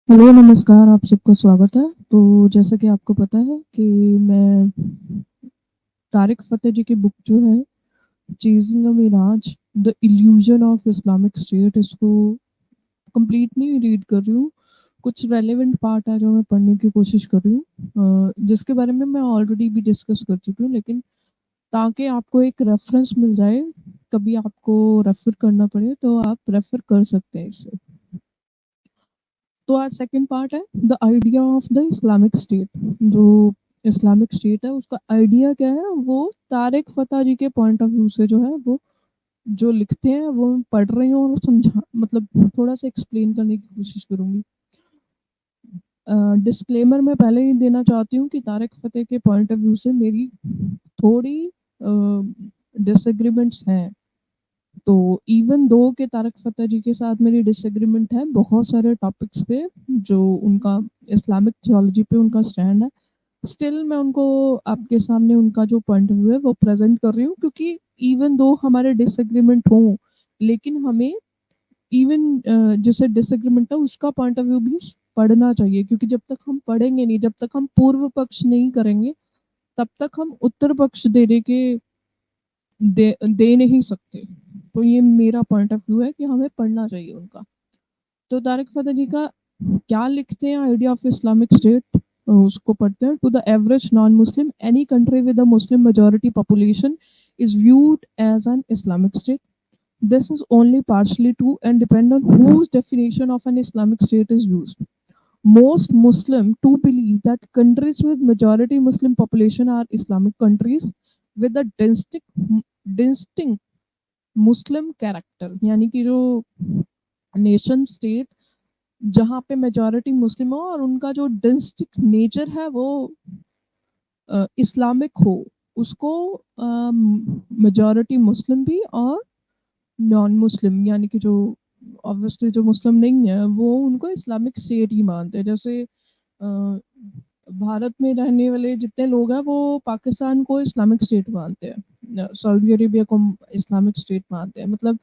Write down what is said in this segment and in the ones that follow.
Hello, नमस्कार, आप सबका स्वागत है। तो जैसा कि आपको पता है कि मैं तारिक फ़तेह जी की बुक जो है, chasing a mirage, the illusion of Islamic state, इसको कंप्लीटली रीड कर रही हूँ। कुछ रेलेवेंट पार्ट है जो मैं पढ़ने की कोशिश कर रही हूँ, जिसके बारे में मैं ऑलरेडी भी डिस्कस कर चुकी हूँ, लेकिन ताकि आपको एक रेफ़रेंस मिल जाए, कभी आपको रेफ़र करना पड़े तो आप रेफ़र कर सकते हैं इसे। तो आज सेकंड पार्ट है the idea of the Islamic state. जो इस्लामिक स्टेट है उसका आइडिया क्या है, वो तारिक फ़तेह जी के पॉइंट ऑफ व्यू से जो है वो जो लिखते हैं वो मैं पढ़ रही हूँ और समझा मतलब थोड़ा-सा एक्सप्लेन करने की कोशिश करूँगी। डिस्क्लेमर मैं पहले ही देना चाहती हूँ कि तारिक फ़तेह के पॉइंट ऑफ व्यू से मेरी थोड़ी डिसएग्रीमेंट्स हैं। तो इवन दो के तारक फ़तेह जी के साथ मेरी डिसएग्रीमेंट है बहुत सारे टॉपिक्स पे, जो उनका इस्लामिक थियोलॉजी पे उनका स्टैंड है। स्टिल मैं उनको आपके सामने उनका जो पॉइंट ऑफ व्यू है वो प्रेज़ेंट कर रही हूँ, क्योंकि इवन दो हमारे डिसएग्रीमेंट हों, लेकिन हमें जिससे डिसएग्रीमेंट है उसका पॉइंट ऑफ व्यू भी पढ़ना चाहिए, क्योंकि जब तक हम पढ़ेंगे नहीं, जब तक हम पूर्व पक्ष नहीं करेंगे, तब तक हम उत्तर पक्ष दे नहीं सकते। तो ये मेरा पॉइंट ऑफ व्यू है कि हमें पढ़ना चाहिए उनका। तो तारिक फ़तेह जी का क्या लिखते हैं आइडिया ऑफ इस्लामिक स्टेट, उसको पढ़ते हैं। To the average non Muslim any country with a Muslim majority population is viewed as an Islamic state. This is only partially true and depend on whose definition of an Islamic state is used. Most Muslim to believe that countries with majority Muslim population are Islamic countries with a distinct Muslim character, यानी कि जो nation state जहाँ पे majority मुस्लिम हो और उनका जो distinct nature है वो इस्लामिक हो, उसको मेजॉरिटी मुस्लिम भी और नॉन मुस्लिम, यानी कि जो ऑब्वियसली जो मुस्लिम नहीं है वो उनको इस्लामिक स्टेट ही मानते हैं। जैसे भारत में रहने वाले जितने लोग हैं वो पाकिस्तान को इस्लामिक स्टेट मानते हैं, सऊदी अरेबिया को इस्लामिक स्टेट मानते हैं। मतलब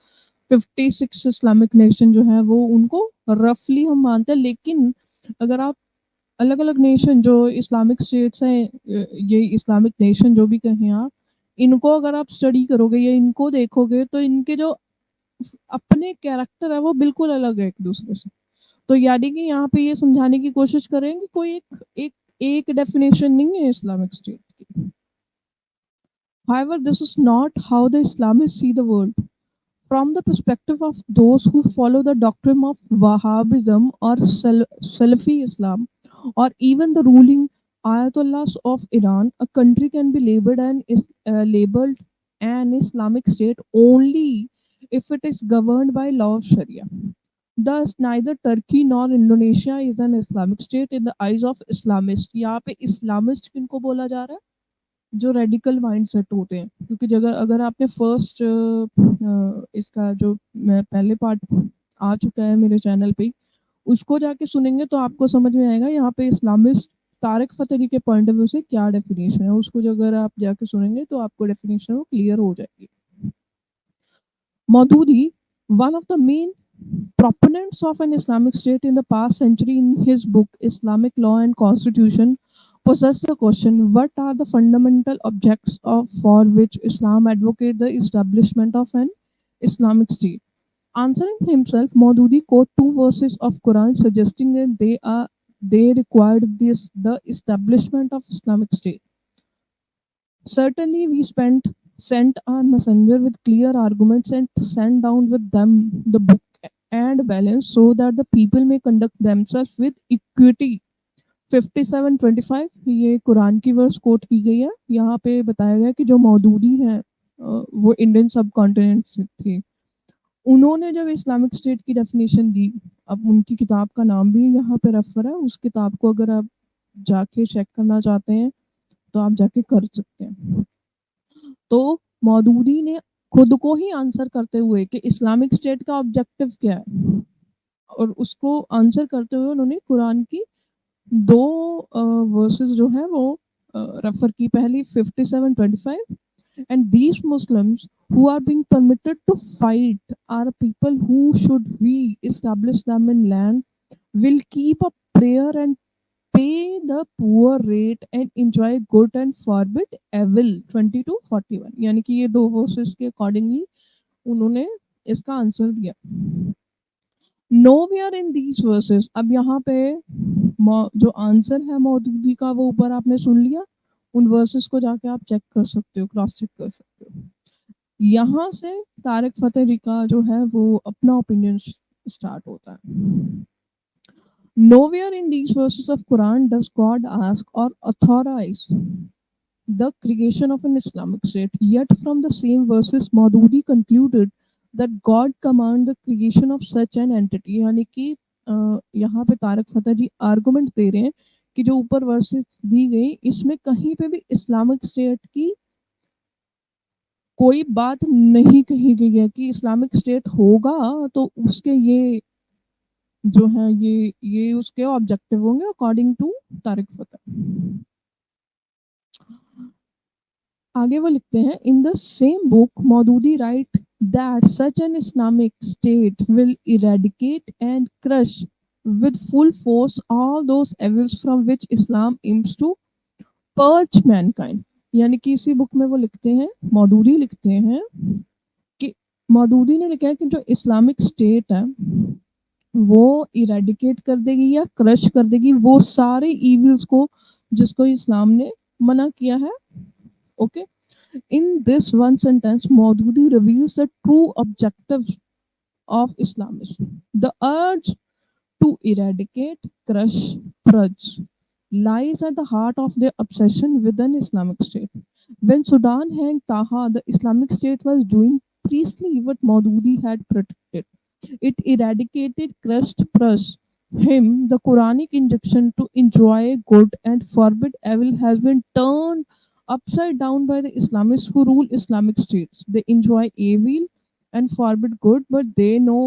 56 इस्लामिक नेशन जो है वो उनको रफली हम मानते हैं, लेकिन अगर आप अलग-अलग नेशन जो इस्लामिक स्टेट्स हैं, ये इस्लामिक नेशन जो भी कहें आप, इनको अगर आप स्टडी करोगे या इनको देखोगे तो इनके जो अपने कैरेक्टर है वो बिल्कुल अलग है एक-दूसरे से। तो यानी कि यहाँ पे ये समझाने की कोशिश करें कि कोई एक एक डेफिनेशन नहीं है इस्लामिक स्टेट की। However, this is not how the Islamists see the world. From the perspective of those who follow the doctrine of Wahhabism or Salafi Islam, or even the ruling Ayatollahs of Iran, a country can be labeled an Islamic state only if it is governed by law of Sharia. Thus, neither Turkey nor Indonesia is an Islamic state in the eyes of Islamists. यहाँ पे Islamist किनको बोला जा रहा है? जो radical mindset होते हैं, क्योंकि अगर अगर आपने फर्स्ट इसका जो मैं पहले पार्ट आ चुका है मेरे चैनल पे, उसको जाके सुनेंगे तो आपको समझ में आएगा यहाँ पे इस्लामिस्ट तारिक फ़तेह जी के पॉइंट ऑफ व्यू से क्या डेफिनेशन है। उसको जो अगर आप जाके सुनेंगे तो आपको डेफिनेशन वो क्लियर हो जाएगी। Maududi, one of the main proponents of an Islamic state in the past century, in his book Islamic Law and Constitution, possessed the question, what are the fundamental objects for which Islam advocates the establishment of an Islamic state? Answering himself, Maududi quote two verses of Quran suggesting that they required the establishment of Islamic state. Certainly, we sent our messenger with clear arguments and sent down with them the book and balance so that the people may conduct themselves with equity. 57:25 ये कुरान की verse coat की गई है। यहाँ पे बताया गया कि जो मौदूदी हैं वो इंडियन सब कॉन्टिनेंट से थे। उन्होंने जब इस्लामिक स्टेट की डेफिनेशन दी, अब उनकी किताब का नाम भी यहाँ पे रेफर है, उस किताब को अगर आप जाके चेक करना चाहते हैं तो आप जाके कर सकते हैं। तो मौदूदी ने खुद को ही आंसर करते हुए कि इस्लामिक स्टेट का ऑब्जेक्टिव क्या है, और उसको आंसर करते हुए उन्होंने कुरान की दो वर्सेस जो है वो रेफर की। पहली 57:25, and these Muslims who are being permitted to fight are people who should we establish them in land will keep a prayer and pay the poor rate and enjoy good and forbid evil 20 to 41। यानी कि ये दो versus के accordingly उन्होंने इसका answer दिया। Nowhere in these versus, अब यहाँ पे जो आंसर है मौदूदी का वो ऊपर आपने सुन लिया, उन वर्सेस को जाके आप चेक कर सकते हो, क्रॉस चेक कर सकते हो। यहाँ से तारिक फतेह अली का जो है वो अपना ओपिनियन स्टार्ट होता है। Nowhere in these verses of Quran does God ask or authorize the creation of an Islamic state. Yet from the same verses, Maududi concluded that God command the creation of such an entity। यानी कि यहाँ पे तारक फतेह जी argument दे रहे हैं कि जो ऊपर versus दी गई इसमें कहीं पे भी इस्लामिक स्टेट की कोई बात नहीं कही गई है कि इस्लामिक स्टेट होगा तो उसके ये जो है ये उसके ऑब्जेक्टिव होंगे अकॉर्डिंग टू तारिक फतेह। आगे वो लिखते हैं, in the same book Maududi right that such an Islamic state will eradicate and crush with full force all those evils from which Islam aims to purge mankind। यानी कि इसी बुक में वो लिखते हैं, मौदूदी लिखते हैं कि मौदूदी ने लिखा है कि जो इस्लामिक स्टेट है वो इरेडिकेट कर देगी या क्रश कर देगी वो सारे इविल्स को जिसको इस्लाम ने मना किया है। Okay, in this one sentence Maududi reveals the true objectives of Islamism: the urge to eradicate, crush, purge lies at the heart of their obsession with an Islamic state। When Sudan hanged Taha, the Islamic State was doing precisely what Maududi had predicted. It eradicated, crushed, purged him. The Quranic injunction to enjoy good and forbid evil has been turned upside down by the Islamists who rule Islamic states। They enjoy evil and forbid good, but they know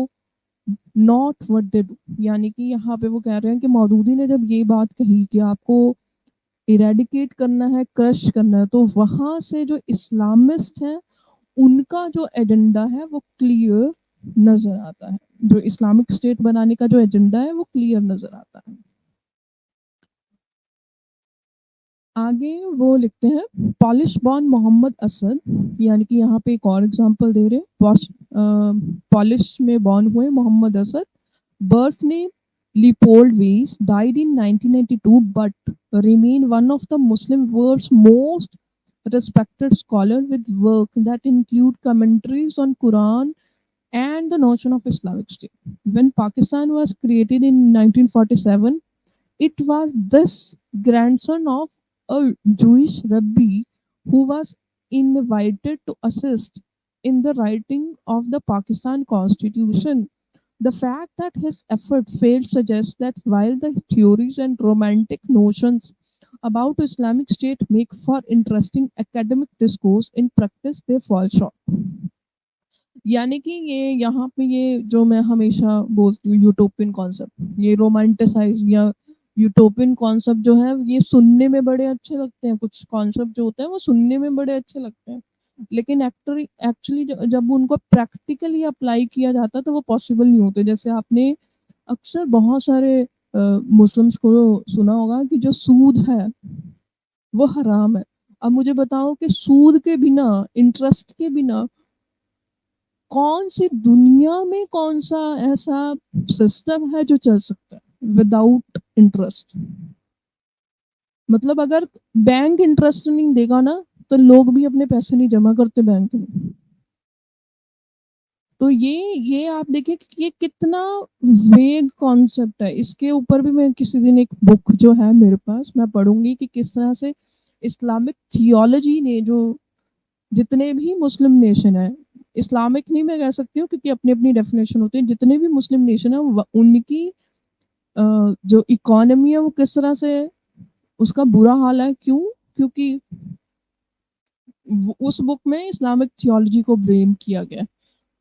not what they do. यानी कि यहाँ पे वो कह रहे हैं कि मौदूदी ने जब ये बात कही कि आपको इरेडिकेट करना है, क्रश करना है, तो वहां से जो इस्लामिस्ट हैं उनका जो एजेंडा है वो क्लियर नजर आता है। जो इस्लामिक स्टेट बनाने का जो एजेंडा है वो क्लियर नजर आता है। आगे वो लिखते हैं, पॉलिश बॉर्न मोहम्मद असद, यानी कि यहाँ पे एक और एग्जांपल दे रहे हैं, पॉलिश में बॉर्न हुए Mohammad Asad, birth name Leopold Weiss, died in 1992 but remain one of the Muslim world's most respected scholar with work that include commentaries on Quran and the notion of Islamic State। When Pakistan was created in 1947, it was this grandson of a Jewish rabbi who was invited to assist in the writing of the Pakistan Constitution। The fact that his effort failed suggests that while the theories and romantic notions about Islamic State make for interesting academic discourse, in practice they fall short। यानी कि ये यहाँ पे ये जो मैं हमेशा बोलती हूँ यूटोपियन कॉन्सेप्ट, ये रोमांटिसाइज या यूटोपियन कॉन्सेप्ट जो है ये सुनने में बड़े अच्छे लगते हैं, कुछ कॉन्सेप्ट जो होते हैं वो सुनने में बड़े अच्छे लगते हैं, लेकिन एक्चुअली जब उनको प्रैक्टिकली अप्लाई किया जाता है तो वो पॉसिबल नहीं होते। जैसे आपने अक्सर बहुत सारे मुस्लिम्स को सुना होगा कि जो सूद है वो हराम है। अब मुझे बताओ कि सूद के बिना, इंटरेस्ट के बिना कौन सी दुनिया में कौन सा ऐसा सिस्टम है जो चल सकता है विदाउट इंटरेस्ट। मतलब अगर बैंक इंटरेस्ट नहीं देगा ना तो लोग भी अपने पैसे नहीं जमा करते बैंक में। तो ये आप देखिए कि ये कितना वेग कॉन्सेप्ट है। इसके ऊपर भी मैं किसी दिन एक बुक जो है मेरे पास मैं पढ़ूंगी कि किस तरह से इस्लामिक थियोलॉजी ने जो जितने भी मुस्लिम नेशन है, इस्लामिक नहीं मैं कह सकती हूँ क्योंकि अपनी अपनी डेफिनेशन होती है, जितने भी मुस्लिम नेशन है उनकी जो इकोनॉमी है वो किस तरह से उसका बुरा हाल है। क्यों? क्योंकि उस बुक में इस्लामिक थियोलॉजी को ब्लेम किया गया।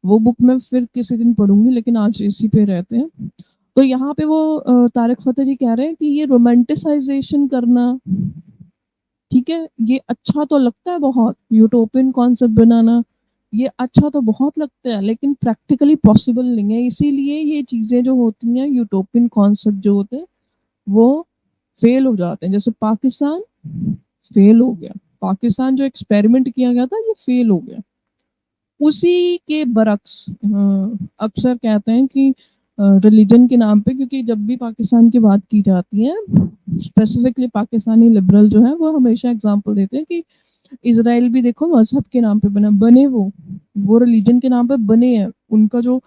वो बुक मैं फिर किसी दिन पढ़ूंगी, लेकिन आज इसी पे रहते हैं। तो यहाँ पे वो तारिक फतेह जी कह रहे हैं कि ये रोमांटिसाइजेशन करना, ठीक है, ये अच्छा तो लगता है बहुत, यूटोपियन कॉन्सेप्ट बनाना, ये अच्छा तो बहुत लगता है लेकिन प्रैक्टिकली पॉसिबल नहीं है। इसीलिए ये चीज़ें जो होती हैं, यूटोपियन कॉन्सेप्ट जो होते हैं, वो फेल हो जाते हैं। जैसे पाकिस्तान फेल हो गया। पाकिस्तान जो एक्सपेरिमेंट किया गया था, ये फेल हो गया। उसी के बरक्स अक्सर कहते हैं कि रिलीजन के नाम पे, क्योंकि जब भी पाकिस्तान की बात की जाती है, स्पेसिफिकली पाकिस्तानी लिबरल जो है वो हमेशा एग्जांपल देते हैं कि इजराइल भी देखो मजहब के नाम पे बना, बने वो रिलीजन के नाम पे बने हैं। उनका जो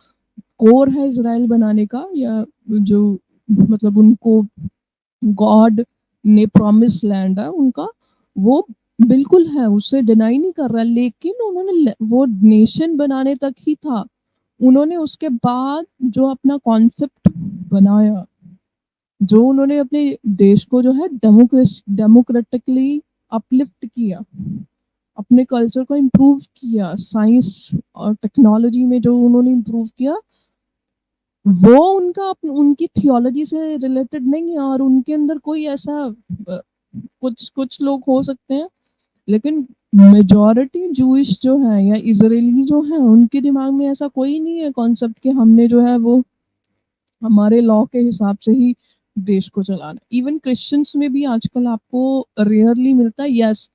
कोर है इजराइल बनाने का, या जो मतलब उनको गॉड ने प्रॉमिस लैंड है उनका, वो बिल्कुल है, उससे डिनाई नहीं कर रहा, लेकिन उन्होंने वो नेशन बनाने तक ही था। उन्होंने उसके बाद जो अपना कॉन्सेप्ट बनाया, जो उन्होंने अपने देश को जो है डेमोक्रेटिकली अपलिफ्ट किया, अपने कल्चर को इम्प्रूव किया, साइंस और टेक्नोलॉजी में जो उन्होंने इम्प्रूव किया, वो उनकी थियोलॉजी से रिलेटेड नहीं है। और उनके अंदर कोई ऐसा कुछ कुछ लोग हो सकते हैं, लेकिन मेजॉरिटी जूइश जो है या इजरायली जो है, उनके दिमाग में ऐसा कोई नहीं है कॉन्सेप्ट कि हमने जो है वो हमारे लॉ के हिसाब से ही देश को चलाना। इवन क्रिश्चियंस में भी आजकल आपको रेयरली मिलता है, यस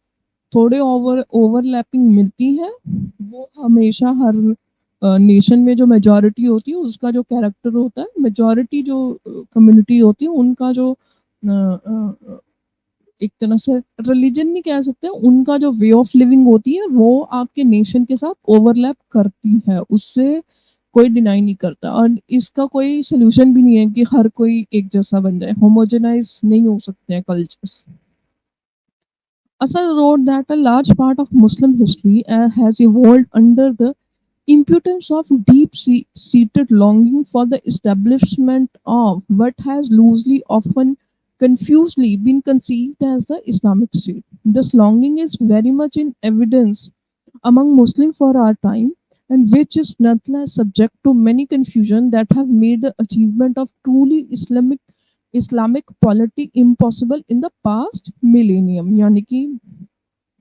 थोड़े ओवरलैपिंग मिलती है। वो हमेशा हर नेशन में जो मेजॉरिटी होती है उसका जो कैरेक्टर होता है, मेजॉरिटी जो कम्युनिटी होती है उनका जो एक तरह से रिलीजन नहीं कह सकते, उनका जो वे ऑफ लिविंग होती है वो आपके नेशन के साथ ओवरलैप करती है, उससे कोई डिनाई नहीं करता। और इसका कोई सोल्यूशन भी नहीं है कि हर कोई एक जैसा बन जाए, होमोजेनाइज नहीं हो सकते हैं cultures. Asad wrote that a large part of Muslim history has evolved under the impotence of deep-seated longing for the establishment of what has loosely, often confusedly, been conceived as the Islamic State. This longing is very much in evidence among Muslims for our time, and which is nonetheless subject to many confusion that has made the achievement of truly Islamic polity impossible in the past millennium। यानी कि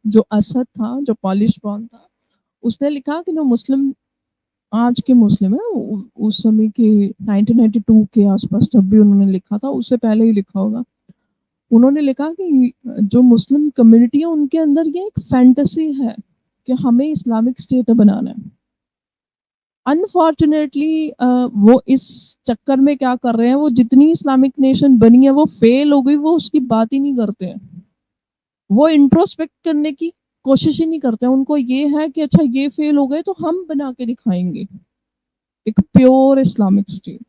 जो असद था, जो polish born था, उसने लिखा कि जो मुस्लिम आज के मुस्लिम है, उस समय के 1992 के आसपास जब भी उन्होंने लिखा था, उससे पहले ही लिखा होगा, उन्होंने लिखा कि जो मुस्लिम कम्युनिटी है उनके अंदर ये एक फैंटेसी है कि हमें इस्लामिक स्टेट बनाना है। अनफॉर्चुनेटली वो इस चक्कर में क्या कर रहे हैं, वो जितनी इस्लामिक नेशन बनी है वो फेल हो गई, वो उसकी बात ही नहीं करते हैं। वो इंट्रोस्पेक्ट करने की कोशिश ही नहीं करते हैं। उनको ये है कि अच्छा ये फेल हो गए तो हम बना के दिखाएंगे एक प्योर इस्लामिक स्टेट।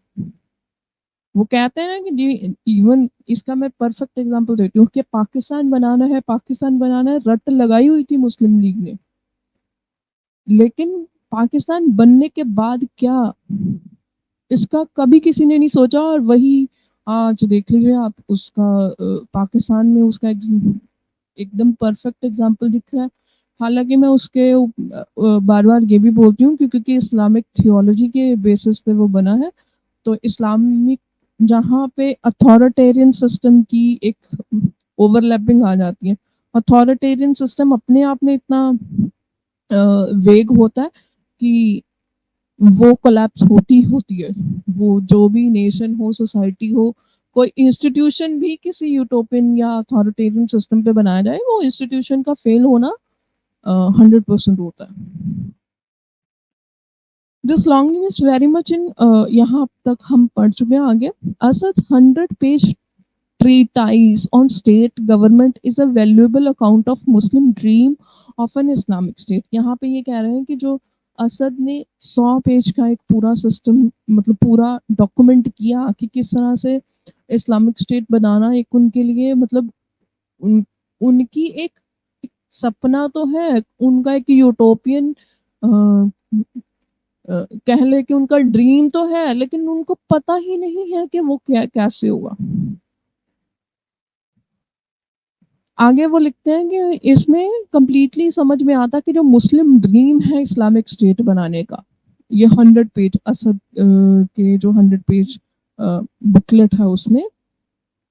वो कहते हैं ना कि इवन इसका मैं परफेक्ट एग्जांपल देती हूँ कि पाकिस्तान बनाना है, पाकिस्तान बनाना है, रट लगाई हुई थी मुस्लिम लीग ने, लेकिन पाकिस्तान बनने के बाद क्या, इसका कभी किसी ने नहीं सोचा। और वही आज देख लीजिए आप, उसका पाकिस्तान में उसका एकदम परफेक्ट एग्जांपल दिख रहा है। हालांकि मैं उसके बार बार ये भी बोलती हूँ क्योंकि इस्लामिक थियोलॉजी के बेसिस पे वो बना है, तो इस्लामिक जहाँ पे अथॉरिटेरियन सिस्टम की एक ओवरलैपिंग आ जाती है। अथॉरिटेरियन सिस्टम अपने आप में इतना वेग होता है कि वो कोलैप्स होती है। वो जो भी नेशन हो, सोसाइटी हो, कोई इंस्टीट्यूशन भी किसी यूटोपियन या अथॉरिटेरियन सिस्टम पे बनाया जाए, वो इंस्टीट्यूशन का फेल होना 100% होता है। This longing is very much in, यहाँ तक हम पढ़ चुके हैं आगे। Asad 100-page treatise on state government is a valuable account of Muslim dream of an Islamic state। यहाँ पे ये कह रहे हैं कि जो असद ने 100 पेज का एक पूरा सिस्टम, मतलब पूरा डॉक्यूमेंट किया कि किस तरह से इस्लामिक स्टेट बनाना एक उनके लिए, मतलब उनकी एक सपना तो है, उनका एक यूटोपियन कह ले कि उनका ड्रीम तो है, लेकिन उनको पता ही नहीं है कि वो क्या कैसे होगा। आगे वो लिखते हैं कि इसमें कंप्लीटली समझ में आता कि जो मुस्लिम ड्रीम है इस्लामिक स्टेट बनाने का, ये 100 पेज असद के जो 100 पेज बुकलेट है उसमें,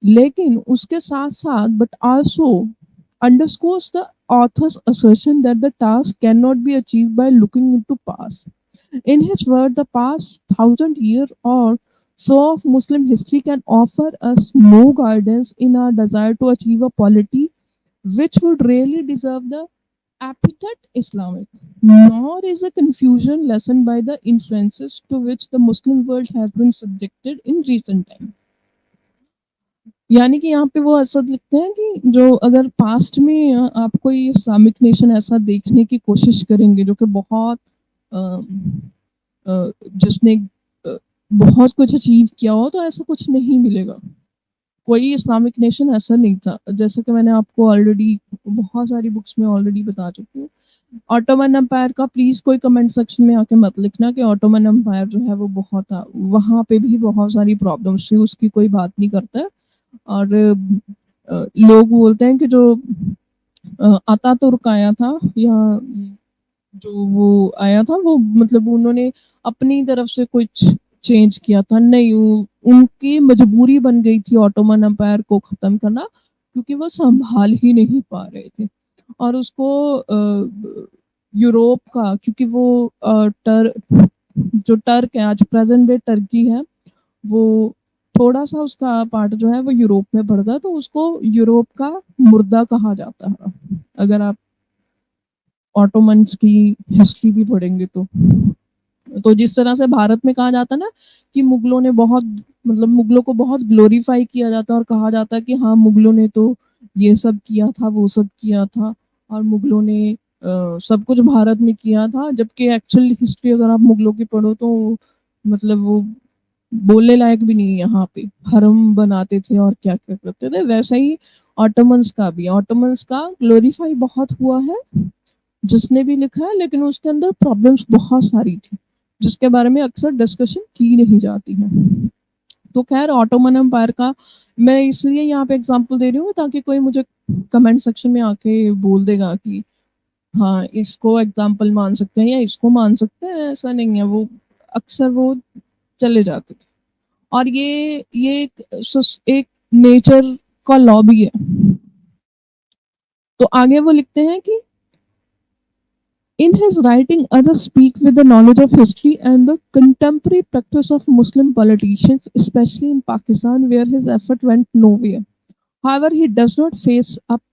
लेकिन उसके साथ साथ but also underscores the author's assertion that the task cannot be achieved by looking into past. In his word, the past 1,000 year or so of Muslim history can offer us no guidance in our desire to achieve a polity which would really deserve the epithet Islamic, nor is a confusion lessened by the influences to which the Muslim world has been subjected in recent time. यानी कि यहाँ पे वो ऐसा लिखते हैं कि जो अगर पास्ट में आप कोई इस्लामिक नेशन ऐसा देखने की कोशिश करेंगे जो कि बहुत जिसने बहुत कुछ अचीव किया हो तो ऐसा कुछ नहीं मिलेगा। कोई इस्लामिक नेशन ऐसा नहीं था, जैसे कि मैंने आपको ऑलरेडी बहुत सारी बुक्स में ऑलरेडी बता चुकी हूँ। ऑटोमन एम्पायर का प्लीज़ कोई कमेंट सेक्शन में आके मत लिखना कि ऑटोमन एम्पायर जो है वो बहुत था, वहाँ पे भी बहुत सारी प्रॉब्लम्स थी, उसकी कोई बात नहीं करता है। और लोग बोलते हैं कि जो अतातुर्क आया था या जो वो आया था वो मतलब उन्होंने अपनी तरफ से कुछ चेंज किया था, नहीं उनकी मजबूरी बन गई थी ऑटोमन एम्पायर को ख़त्म करना, क्योंकि वो संभाल ही नहीं पा रहे थे। और उसको यूरोप का, क्योंकि वो जो टर्क है, आज प्रेजेंट डे टर्की है, वो थोड़ा-सा उसका पार्ट जो है वो यूरोप में पड़ता है, तो उसको यूरोप का मुर्दा कहा जाता है। अगर आप ऑटोमन्स की हिस्ट्री भी पढ़ेंगे तो जिस तरह से भारत में कहा जाता है ना कि मुगलों ने बहुत मतलब मुगलों को बहुत ग्लोरीफाई किया जाता है और कहा जाता है कि हाँ मुगलों ने तो ये सब किया था, वो सब किया था और मुगलों ने सब कुछ भारत में किया था, जबकि एक्चुअल हिस्ट्री अगर आप मुगलों की पढ़ो तो मतलब वो बोलने लायक भी नहीं है। यहाँ पे हरम बनाते थे और क्या-क्या करते थे। वैसा ही ऑटोमन्स का भी, ऑटोमन्स का ग्लोरीफाई बहुत हुआ है, जिसने भी लिखा है, लेकिन उसके अंदर प्रॉब्लम्स बहुत सारी थी, जिसके बारे में अक्सर डिस्कशन की नहीं जाती है। तो खैर ऑटोमन एम्पायर का मैं इसलिए यहाँ पे एग्जांपल दे रही हूँ ताकि कोई मुझे कमेंट सेक्शन में आके बोल देगा कि हाँ, इसको एग्जांपल मान सकते हैं या इसको मान सकते हैं, ऐसा नहीं है। वो अक्सर वो चले जाते थे और ये एक नेचर का लॉ भी है। तो आगे वो लिखते हैं कि in his writing, others speak with the knowledge of history and the contemporary practice of Muslim politicians, especially in Pakistan, where his effort went nowhere. However, he does not face up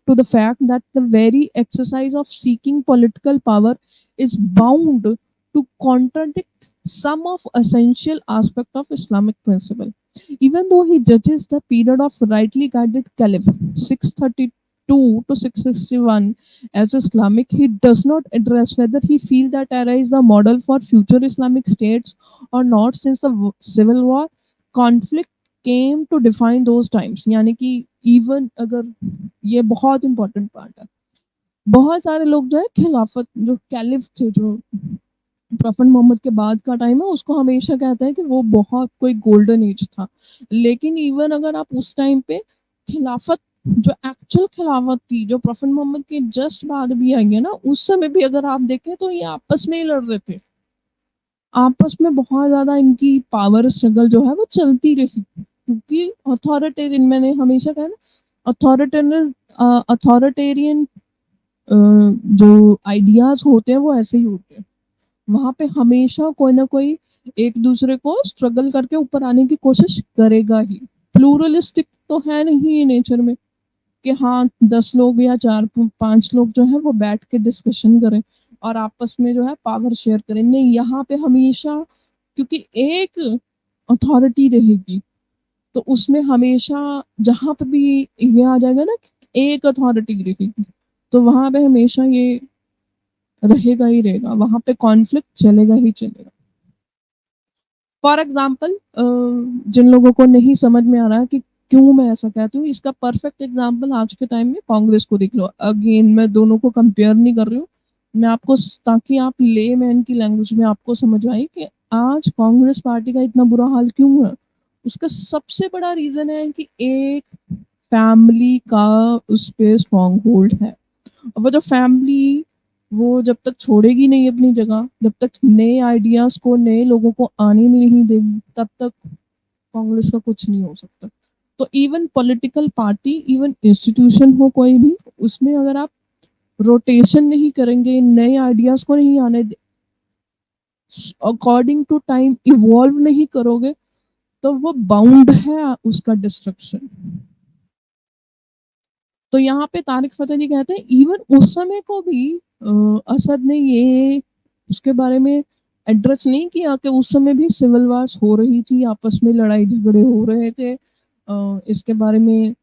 to the fact that the very exercise of seeking political power is bound to contradict some of essential aspect of Islamic principle. Even though he judges the period of rightly guided Caliph 632 to 661 as Islamic, he does not address whether he feels that era is the model for future Islamic states or not, since the civil war conflict came to define those times. यानी कि even अगर ये बहुत important part है, बहुत सारे लोग जो है खिलाफत जो कैलिफ थे, जो प्रॉफिट मोहम्मद के बाद का टाइम है, उसको हमेशा कहते हैं कि वो बहुत कोई गोल्डन एज था। लेकिन इवन अगर आप उस टाइम पे खिलाफत जो एक्चुअल खिलाफत थी, जो प्रॉफिट मोहम्मद के जस्ट बाद भी आई है ना, उस समय भी अगर आप देखें तो ये आपस में ही लड़ रहे थे। आपस में बहुत ज़्यादा इनकी पावर स्ट्रगल जो है वो चलती रही, क्योंकि अथॉरिटेरियन, मैंने हमेशा कहा ना, अथॉरिटेरियन जो आइडियाज़ होते हैं वो ऐसे ही होते हैं। वहाँ पे हमेशा कोई ना कोई एक दूसरे को स्ट्रगल करके ऊपर आने की कोशिश करेगा ही। प्लूरलिस्टिक तो है नहीं ये नेचर में कि हाँ 10 लोग या 4-5 लोग जो है वो बैठ के डिस्कशन करें और आपस में जो है पावर शेयर करें। नहीं, यहाँ पे हमेशा क्योंकि एक अथॉरिटी रहेगी तो उसमें हमेशा जहाँ पे भी ये आ जाएगा ना कि एक अथॉरिटी रहेगी, तो वहाँ पे हमेशा ये रहेगा ही रहेगा, वहाँ पे कॉन्फ्लिक्ट चलेगा ही चलेगा। फॉर एग्जाम्पल जिन लोगों को नहीं समझ में आ रहा है कि क्यों मैं ऐसा कहती हूँ, इसका परफेक्ट एग्जाम्पल आज के टाइम में कांग्रेस को देख लो। अगेन मैं दोनों को कंपेयर नहीं कर रही हूँ, मैं आपको ताकि आप लेमैन की लैंग्वेज में आपको समझ आए कि आज कांग्रेस पार्टी का इतना बुरा हाल क्यों है। उसका सबसे बड़ा रीजन है कि एक फैमिली का उस पर स्ट्रॉन्ग होल्ड है। वो जो फैमिली वो जब तक छोड़ेगी नहीं अपनी जगह, जब तक नए आइडियाज को नए लोगों को आने नहीं देगी, तब तक कांग्रेस का कुछ नहीं हो सकता। तो even political party, even institution हो कोई भी, उसमें अगर आप रोटेशन नहीं करेंगे, नए आइडियाज़ को नहीं आने अकॉर्डिंग टू टाइम इवॉल्व नहीं करोगे, तो वो बाउंड है उसका डिस्ट्रक्शन। तो यहाँ पे तारिक फ़तेह जी कहते हैं इवन उस समय को भी असद ने ये उसके बारे में एड्रेस नहीं किया कि उस समय भी सिविल वार्स हो रही थी, आपस में लड़ाई झगड़े हो रहे थे। इसके बारे में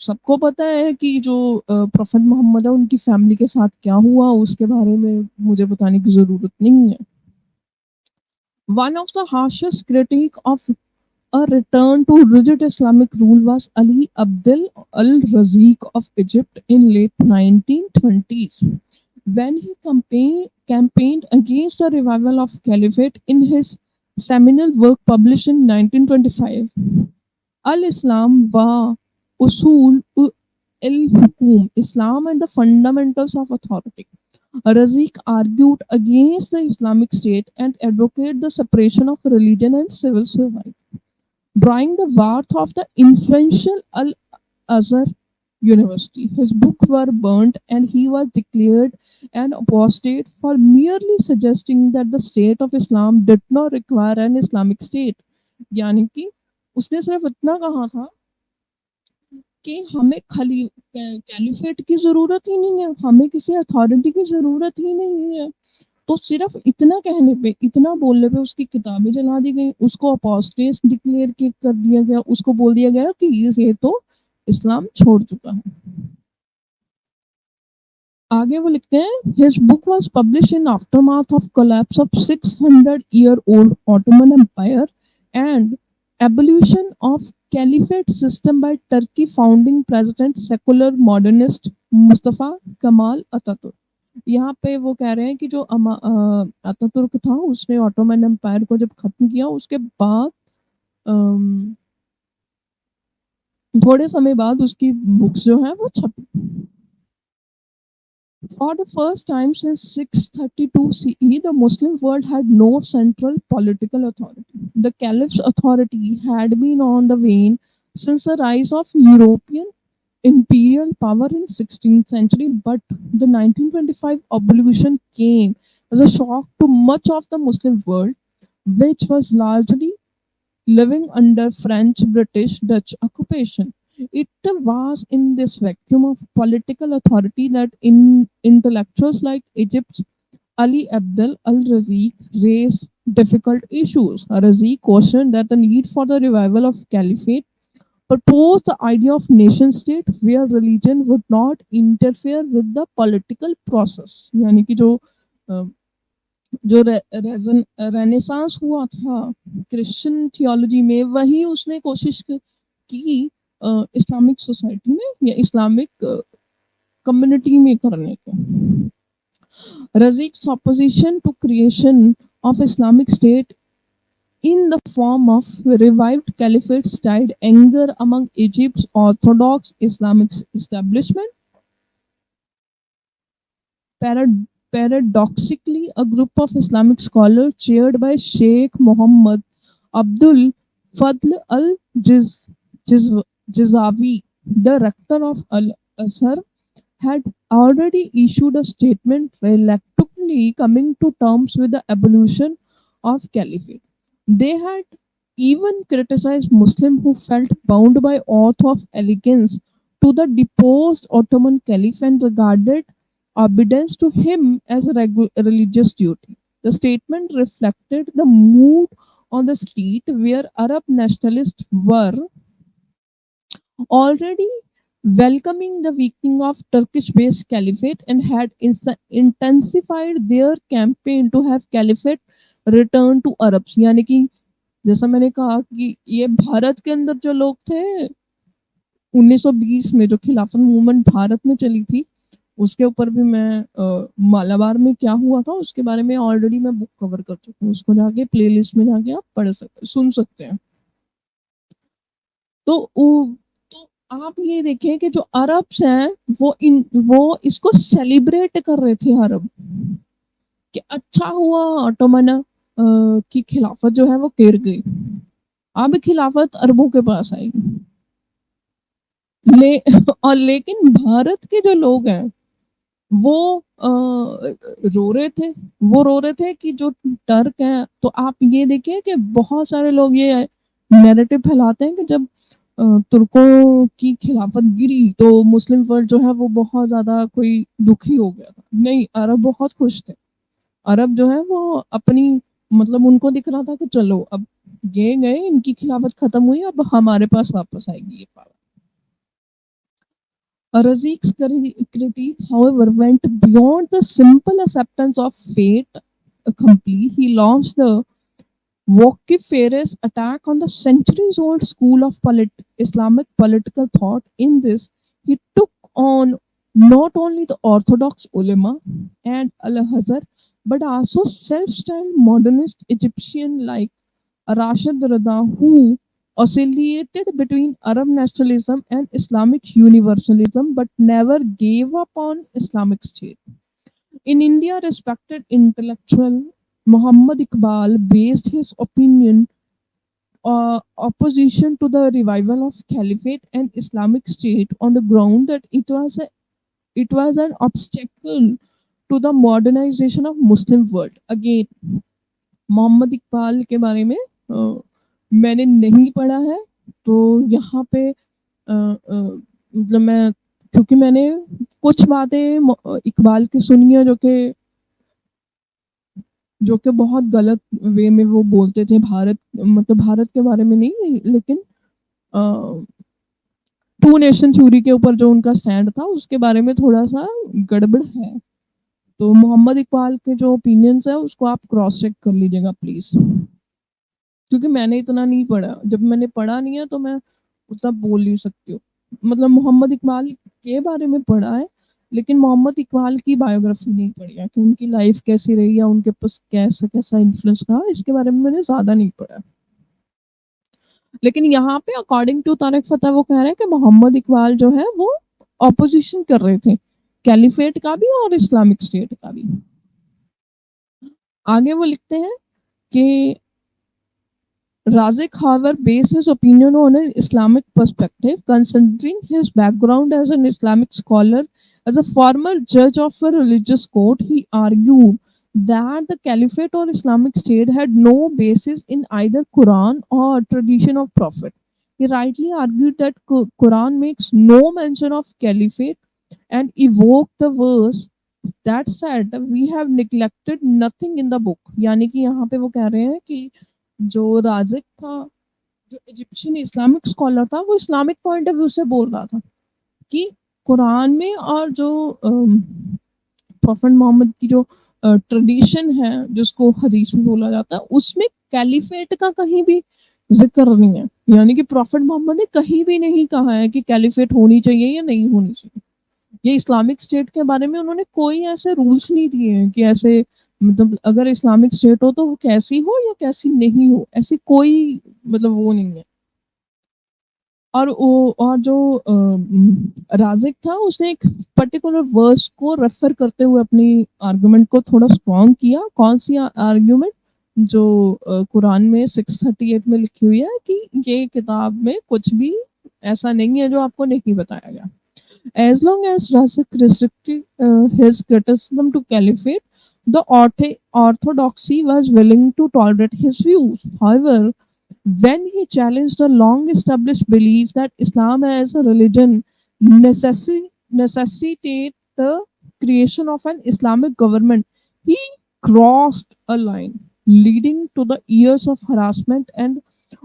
सबको पता है कि जो प्रोफेट मोहम्मद है उनकी फैमिली के साथ क्या हुआ, उसके बारे में मुझे बताने की ज़रूरत नहीं है। One of the harshest critic of a return to rigid Islamic rule was Ali Abdel al-Razik of Egypt in late 1920s, when he campaigned against the revival of caliphate in his seminal work published in 1925, Al-Islam wa Usul al-Hukum, Islam and the Fundamentals of Authority. Razik argued against the Islamic State and advocated the separation of religion and civil society, drawing the wrath of the influential Al Azhar University. His books were burnt and he was declared an apostate for merely suggesting that the state of Islam did not require an Islamic state. यानी कि उसने सिर्फ इतना कहा था कि हमें caliphate की ज़रूरत ही नहीं है, हमें किसी अथॉरिटी की ज़रूरत ही नहीं है। तो सिर्फ इतना कहने पे, इतना बोलने पे उसकी किताबें जला दी गई, उसको अपोस्टेट डिक्लेयर कर दिया गया, उसको बोल दिया गया कि ये तो इस्लाम छोड़ चुका है। आगे वो लिखते हैं his book was publish in aftermath of collapse of 600 year old Ottoman empire and evolution of caliphate system by Turkey founding president secular modernist Mustafa Kemal Ataturk. यहाँ पे वो कह रहे हैं कि जो अतातुर्क था उसने ऑटोमन एम्पायर को जब खत्म किया उसके बाद थोड़े समय बाद उसकी बुक्स जो है वो छपी। For the first time since 632 CE, the Muslim world had no central political authority. The caliph's authority had been on the wane since the rise of European imperial power in 16th century, but the 1925 abolition came as a shock to much of the Muslim world, which was largely living under French, British, Dutch occupation. It was in this vacuum of political authority that intellectuals like Egypt's Ali Abdel al-Razik raised difficult issues. Razik cautioned that the need for the revival of caliphate proposed the idea of nation state where religion would not interfere with the political process. यानी कि जो renaissance हुआ था Christian theology में, वही उसने कोशिश की इस्लामिक सोसाइटी में या इस्लामिक कम्युनिटी में करने को। Razik's opposition to creation of Islamic State in the form of revived caliphate stirred anger among Egypt's Orthodox Islamic establishment. Paradoxically, a group of Islamic scholars chaired by Sheikh Muhammad Abdul Fadl al-Jizavi, the rector of Al-Azhar, had already issued a statement reluctantly coming to terms with the abolition of caliphate. They had even criticized Muslims who felt bound by oath of allegiance to the deposed Ottoman caliph and regarded obedience to him as a religious duty. The statement reflected the mood on the street where Arab nationalists were already welcoming the weakening of Turkish-based caliphate and had intensified their campaign to have caliphate return to Arabs. यानी कि जैसा मैंने कहा कि ये भारत के अंदर जो लोग थे 1920 में जो खिलाफत मूवमेंट भारत में चली थी, उसके ऊपर भी मैं मालाबार में क्या हुआ था उसके बारे में ऑलरेडी मैं बुक कवर कर चुकी हूँ, उसको जाके प्लेलिस्ट में जाके आप सुन सकते हैं। तो आप ये देखें कि जो अरब्स हैं वो इसको सेलिब्रेट कर रहे थे अरब कि अच्छा हुआ ऑटोमन की खिलाफत जो है वो गिर गई, अब खिलाफत अरबों के पास आएगी। ले और लेकिन भारत के जो लोग हैं वो रो रहे थे कि जो टर्क हैं, तो आप ये देखिए कि बहुत सारे लोग ये नैरेटिव फैलाते हैं कि जब तुर्कों की खिलाफत गिरी तो मुस्लिम वर्ल्ड जो है वो बहुत ज़्यादा कोई दुखी हो गया था। नहीं, अरब बहुत खुश थे। अरब जो है वो अपनी मतलब उनको दिख रहा था कि चलो अब ये गए, इनकी खिलाफत खत्म हुई, अब हमारे पास वापस आएगी ये power. Raziq's critique, however, went beyond the simple acceptance of fate complete. He launched the vociferous attack on the centuries-old school of Islamic political thought. In this, he took on not only the orthodox ulama and al-Hazar, but also self-styled modernist Egyptian like Rashid Rida, who oscillated between Arab nationalism and Islamic universalism but never gave up on Islamic State. In India, respected intellectual Muhammad Iqbal based his opinion opposition to the revival of Caliphate and Islamic State on the ground that it was an obstacle to the modernization of Muslim world. Again, Mohammad Iqbal के बारे में मैंने नहीं पढ़ा है, तो यहाँ पे मतलब मैं क्योंकि मैंने कुछ बातें इकबाल की सुनी है जो कि बहुत गलत वे में वो बोलते थे भारत के बारे में नहीं, लेकिन टू नेशन थ्योरी के ऊपर जो उनका स्टैंड था उसके बारे में थोड़ा-सा गड़बड़ है। तो मोहम्मद इकबाल के जो ओपिनियंस है उसको आप क्रॉस चेक कर लीजिएगा प्लीज़। क्योंकि मैंने इतना नहीं पढ़ा, जब मैंने पढ़ा नहीं है तो मैं उतना बोल नहीं सकती हूँ। मतलब मोहम्मद इकबाल के बारे में पढ़ा है, लेकिन मोहम्मद इकबाल की बायोग्राफी नहीं पढ़ी है कि उनकी लाइफ कैसी रही या उनके पास कैसा-कैसा इन्फ्लुएंस रहा, इसके बारे में मैंने ज़्यादा नहीं पढ़ा। लेकिन यहाँ पे अकॉर्डिंग टू तारिक फ़तेह वो कह रहे हैं कि मोहम्मद इकबाल जो है वो ऑपोज़िशन कर रहे थे, कैलिफेट का भी और इस्लामिक स्टेट का भी। आगे वो लिखते हैं कि Razik, however, based his opinion on an Islamic perspective, considering his background as an Islamic scholar, as a former judge of a religious court, he argued that the Caliphate or Islamic State had no basis in either Quran or tradition of Prophet. He rightly argued that Quran makes no mention of Caliphate and evoked the verse that said we have neglected nothing in the book. यानी कि यहाँ पे वो कह रहे हैं कि जो राज़िक था, जो इजिप्शियन इस्लामिक स्कॉलर था, वो इस्लामिक पॉइंट ऑफ व्यू से बोल रहा था कि कुरान में और जो प्रॉफेट मोहम्मद की जो ट्रेडिशन है, जिसको हदीस में बोला जाता है, उसमें कैलिफेट का कहीं भी ज़िक्र नहीं है। यानी कि प्रॉफेट मोहम्मद ने कहीं भी नहीं कहा है कि कैलिफेट होनी चाहिए या नहीं होनी चाहिए। ये इस्लामिक स्टेट के बारे में उन्होंने कोई ऐसे रूल्स नहीं दिए हैं कि ऐसे मतलब अगर इस्लामिक स्टेट हो तो वो कैसी हो या कैसी नहीं हो, ऐसी कोई मतलब वो नहीं है। और जो राज़िक था उसने एक पर्टिकुलर वर्स को रेफर करते हुए अपनी आर्गुमेंट को थोड़ा स्ट्रॉन्ग किया। कौन-सी आर्गुमेंट? जो कुरान में 638 में लिखी हुई है कि ये किताब में कुछ भी ऐसा नहीं है जो आपको नहीं बताया गया। As long as Razik restricted his criticism to caliphate, the orthodoxy was willing to tolerate his views. However, when he challenged the long-established belief that Islam as a religion necessitates the creation of an Islamic government, he crossed a line, leading to the years of harassment and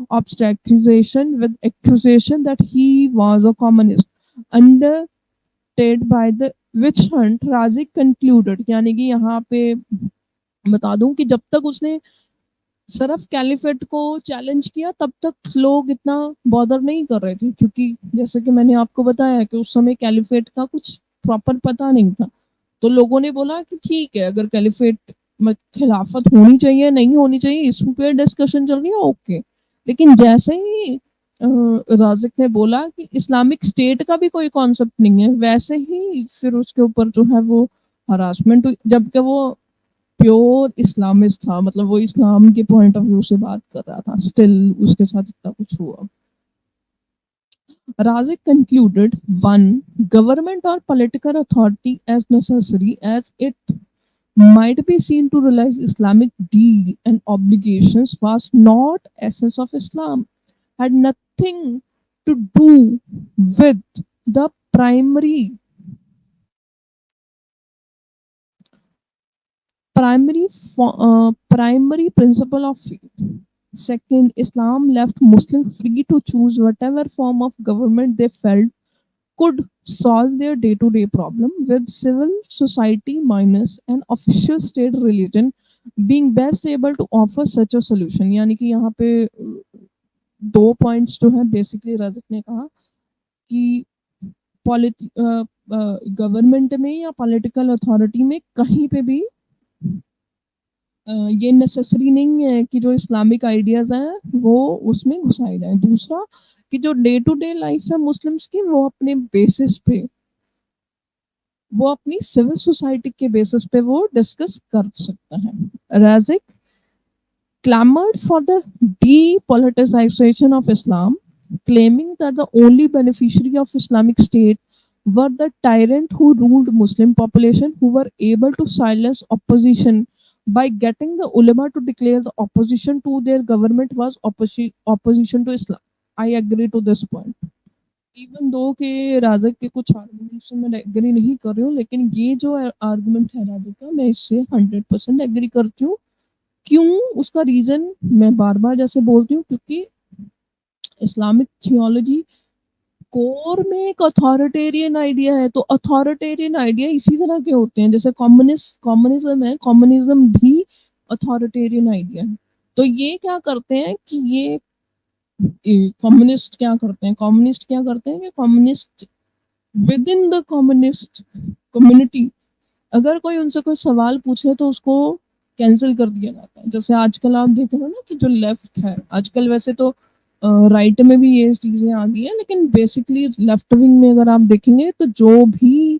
obstaculization with accusation that he was a communist. Under by the witch hunt, Raziq concluded, यानी कि यहाँ पे बता दूं कि जब तक उसने सिर्फ कैलिफेट को चैलेंज किया तब तक लोग इतना बॉदर नहीं कर रहे थे, क्योंकि जैसे कि मैंने आपको बताया कि उस समय कैलिफेट का कुछ प्रॉपर पता नहीं था। तो लोगों ने बोला कि ठीक है, अगर कैलिफेट खिलाफत होनी चाहिए नहीं होनी चाहिए इस पे डिस्कशन चल रही है, ओके। लेकिन जैसे ही राज़िक ने बोला कि इस्लामिक स्टेट का भी कोई कॉन्सेप्ट नहीं है, वैसे ही फिर उसके ऊपर जो है वो हरासमेंट हुई, जबकि वो प्योर इस्लामिस्ट था, मतलब वो इस्लाम के पॉइंट ऑफ व्यू से बात कर रहा था, स्टिल उसके साथ इतना कुछ हुआ। Razik concluded, one, government or political authority as necessary as it might be seen to realize Islamic deed and obligations was not essence of Islam, had nothing to do with the primary principle of faith. Second, Islam left Muslims free to choose whatever form of government they felt could solve their day-to-day problem, with civil society minus an official state religion being best able to offer such a solution. यानी कि यहाँ पे दो points जो है basically Rajak ने कहा कि गवर्नमेंट में या पॉलिटिकल अथॉरिटी में कहीं पे भी ये नेसेसरी नहीं है कि जो इस्लामिक आइडियाज हैं वो उसमें घुसाए जाएं। दूसरा कि जो डे टू डे लाइफ है मुस्लिम्स की वो अपने बेसिस पे वो अपनी सिविल सोसाइटी के बेसिस पे वो डिस्कस कर सकता है। Rajik clamored for the depoliticization of Islam, claiming that the only beneficiary of Islamic State were the tyrant who ruled Muslim population, who were able to silence opposition by getting the ulama to declare the opposition to their government was opposition to Islam. I agree to this point. Even though के राजक के कुछ arguments से मैं agree नहीं कर रही हूँ, लेकिन ये जो आर्गुमेंट है राजक का मैं इससे 100% एग्री करती हूँ। क्यों? उसका रीजन मैं बार बार जैसे बोलती हूँ, क्योंकि इस्लामिक थियोलॉजी कोर में एक अथॉरिटेरियन आइडिया है। तो अथॉरिटेरियन आइडिया इसी तरह के होते हैं, जैसे कम्युनिज्म है, कम्युनिज्म भी अथॉरिटेरियन आइडिया है। तो ये क्या करते हैं कि ये कम्युनिस्ट क्या करते हैं कि communist with in the communist community अगर कोई उनसे कोई सवाल पूछे तो उसको कैंसिल कर दिया जाता है। जैसे आजकल आप देख रहे हो ना कि जो लेफ्ट है आजकल, वैसे तो राइट में भी ये चीजें आ गई है, लेकिन बेसिकली लेफ्ट विंग में अगर आप देखेंगे तो जो भी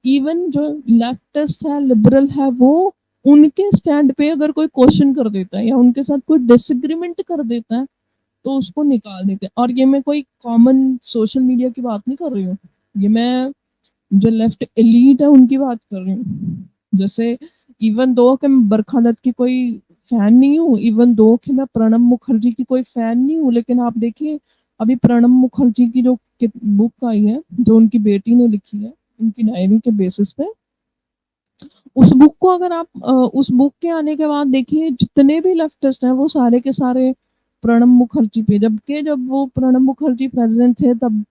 इवन जो लेफ्टिस्ट है, लिबरल है, वो उनके स्टैंड पे अगर कोई क्वेश्चन कर देता है या उनके साथ कोई डिसएग्रीमेंट कर देता है तो उसको निकाल देते हैं। और ये मैं कोई कॉमन सोशल मीडिया की बात नहीं कर रही हूँ, ये मैं जो लेफ्ट एलीट है उनकी बात कर रही हूँ। जैसे इवन दो कि मैं बरखा दत्त की कोई फैन नहीं हूँ, इवन दो कि मैं प्रणब मुखर्जी की कोई फैन नहीं हूँ, लेकिन आप देखिए अभी प्रणब मुखर्जी की जो बुक आई है जो उनकी बेटी ने लिखी है उनकी डायरी के बेसिस पे, उस बुक को अगर आप उस बुक के आने के बाद देखिए जितने भी लेफ्टिस्ट हैं वो सारे के सारे प्रणब मुखर्जी पे, जबकि जब वो प्रणब मुखर्जी प्रेसिडेंट थे तब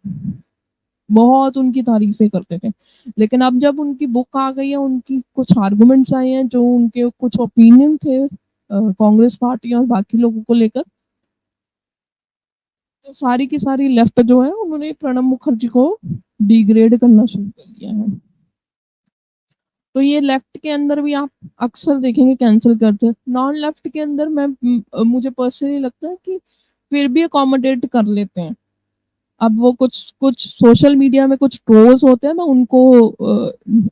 बहुत उनकी तारीफें करते थे। लेकिन अब जब उनकी बुक आ गई है, उनकी कुछ आर्गुमेंट्स आए हैं, जो उनके कुछ ओपिनियन थे कांग्रेस पार्टी और बाकी लोगों को लेकर, तो सारी की सारी लेफ्ट जो है उन्होंने प्रणब मुखर्जी को डिग्रेड करना शुरू कर दिया है। तो ये लेफ्ट के अंदर भी आप अक्सर देखेंगे कैंसिल करते हैं। नॉन लेफ्ट के अंदर मैं मुझे पर्सनली लगता है कि फिर भी अकोमोडेट कर लेते हैं। अब वो कुछ कुछ सोशल मीडिया में कुछ ट्रोल्स होते हैं, मैं उनको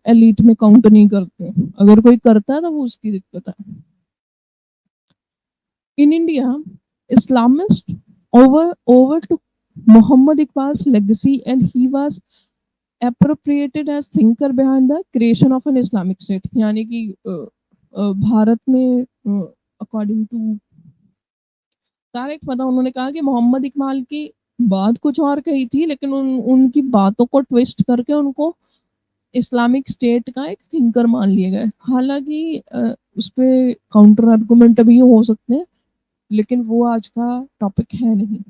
एलीट में काउंट नहीं करती हूँ। अगर कोई करता है तो वो उसकी दिक्कत है। In India Islamist over to Muhammad Iqbal's legacy and he was appropriated as thinker behind the creation of an Islamic state। यानी कि भारत में अकॉर्डिंग टू तारिक पता उन्होंने कहा कि मोहम्मद इकबाल की बात कुछ और कही थी, लेकिन उनकी बातों को ट्विस्ट करके उनको इस्लामिक स्टेट का एक थिंकर मान लिया गया। हालांकि उस पर काउंटर आर्गुमेंट भी हो सकते हैं, लेकिन वो आज का टॉपिक है नहीं।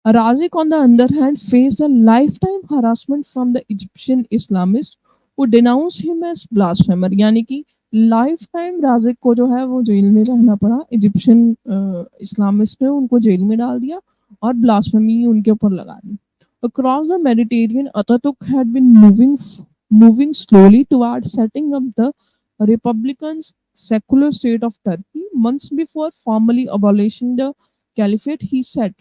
Razik, on the other hand, faced a lifetime harassment from the Egyptian Islamists who denounced him as blasphemer। यानी कि लाइफ टाइम राजिक को जो है वो जेल में रहना पड़ा। इजिप्शियन इस्लामिस्ट ने उनको जेल में डाल दिया और ब्लास्फेमी उनके ऊपर लगा दी। Across the Mediterranean, Atatürk had been moving slowly towards setting up the Republican secular state of Turkey. Months before formally abolishing the caliphate, he said,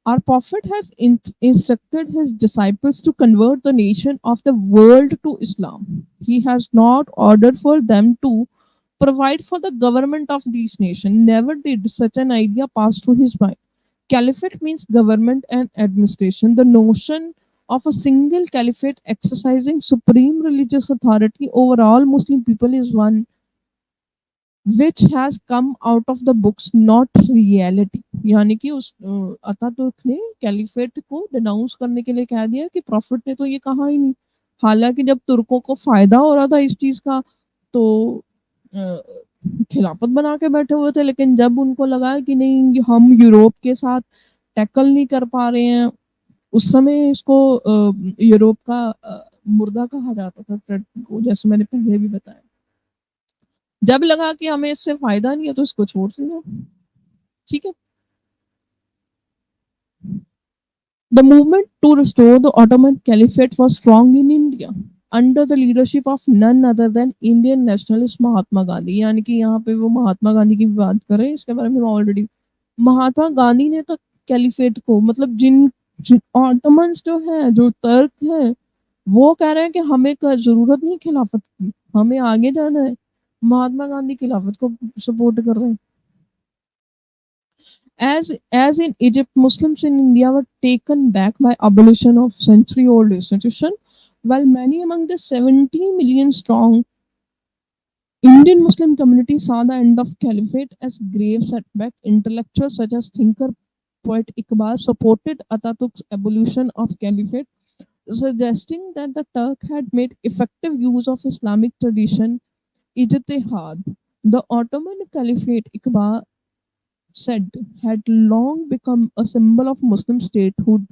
our Prophet has instructed his disciples to convert the nation of the world to Islam. He has not ordered for them to provide for the government of these nations. Never did such an idea pass through his mind. Caliphate means government and administration. The notion of a single caliphate exercising supreme religious authority over all Muslim people is one which has come out of the books, not reality. यानी कि उस Ataturk ने caliphate को denounce करने के लिए कह दिया कि प्रॉफिट ने तो ये कहा ही नहीं। हालांकि जब तुर्कों को फायदा हो रहा था इस चीज का तो अ, खिलाफत बना के बैठे हुए थे, लेकिन जब उनको लगा कि नहीं हम यूरोप के साथ टैकल नहीं कर पा रहे हैं, उस समय इसको यूरोप का मुर्दा कहा जाता था ट्रेड को, जैसे मैंने पहले भी बताया। जब लगा कि हमें इससे फायदा नहीं है तो इसको छोड़ दिया। ठीक है। The movement to restore the Ottoman Caliphate was strong in India under the leadership of none other than Indian nationalist Mahatma Gandhi. यानी कि यहाँ पे वो महात्मा गांधी की बात कर रहे हैं, इसके बारे में ऑलरेडी महात्मा गांधी ने तो कैलिफेट को मतलब जिन, जिन ऑटोमन्स जो है जो तर्क है वो कह रहे हैं कि हमें जरूरत नहीं खिलाफत की, हमें आगे जाना है। महात्मा गांधी खिलाफत को सपोर्ट कर रहे हैं। As in Egypt, Muslims in India were taken back by abolition of century-old institution, while many among the 70 million strong Indian Muslim community saw the end of caliphate as grave setback. Intellectuals such as thinker poet Iqbal supported Ataturk's abolition of caliphate, suggesting that the Turk had made effective use of Islamic tradition. Ijtihad. The Ottoman Caliphate, Iqbal said, had long become a symbol of Muslim statehood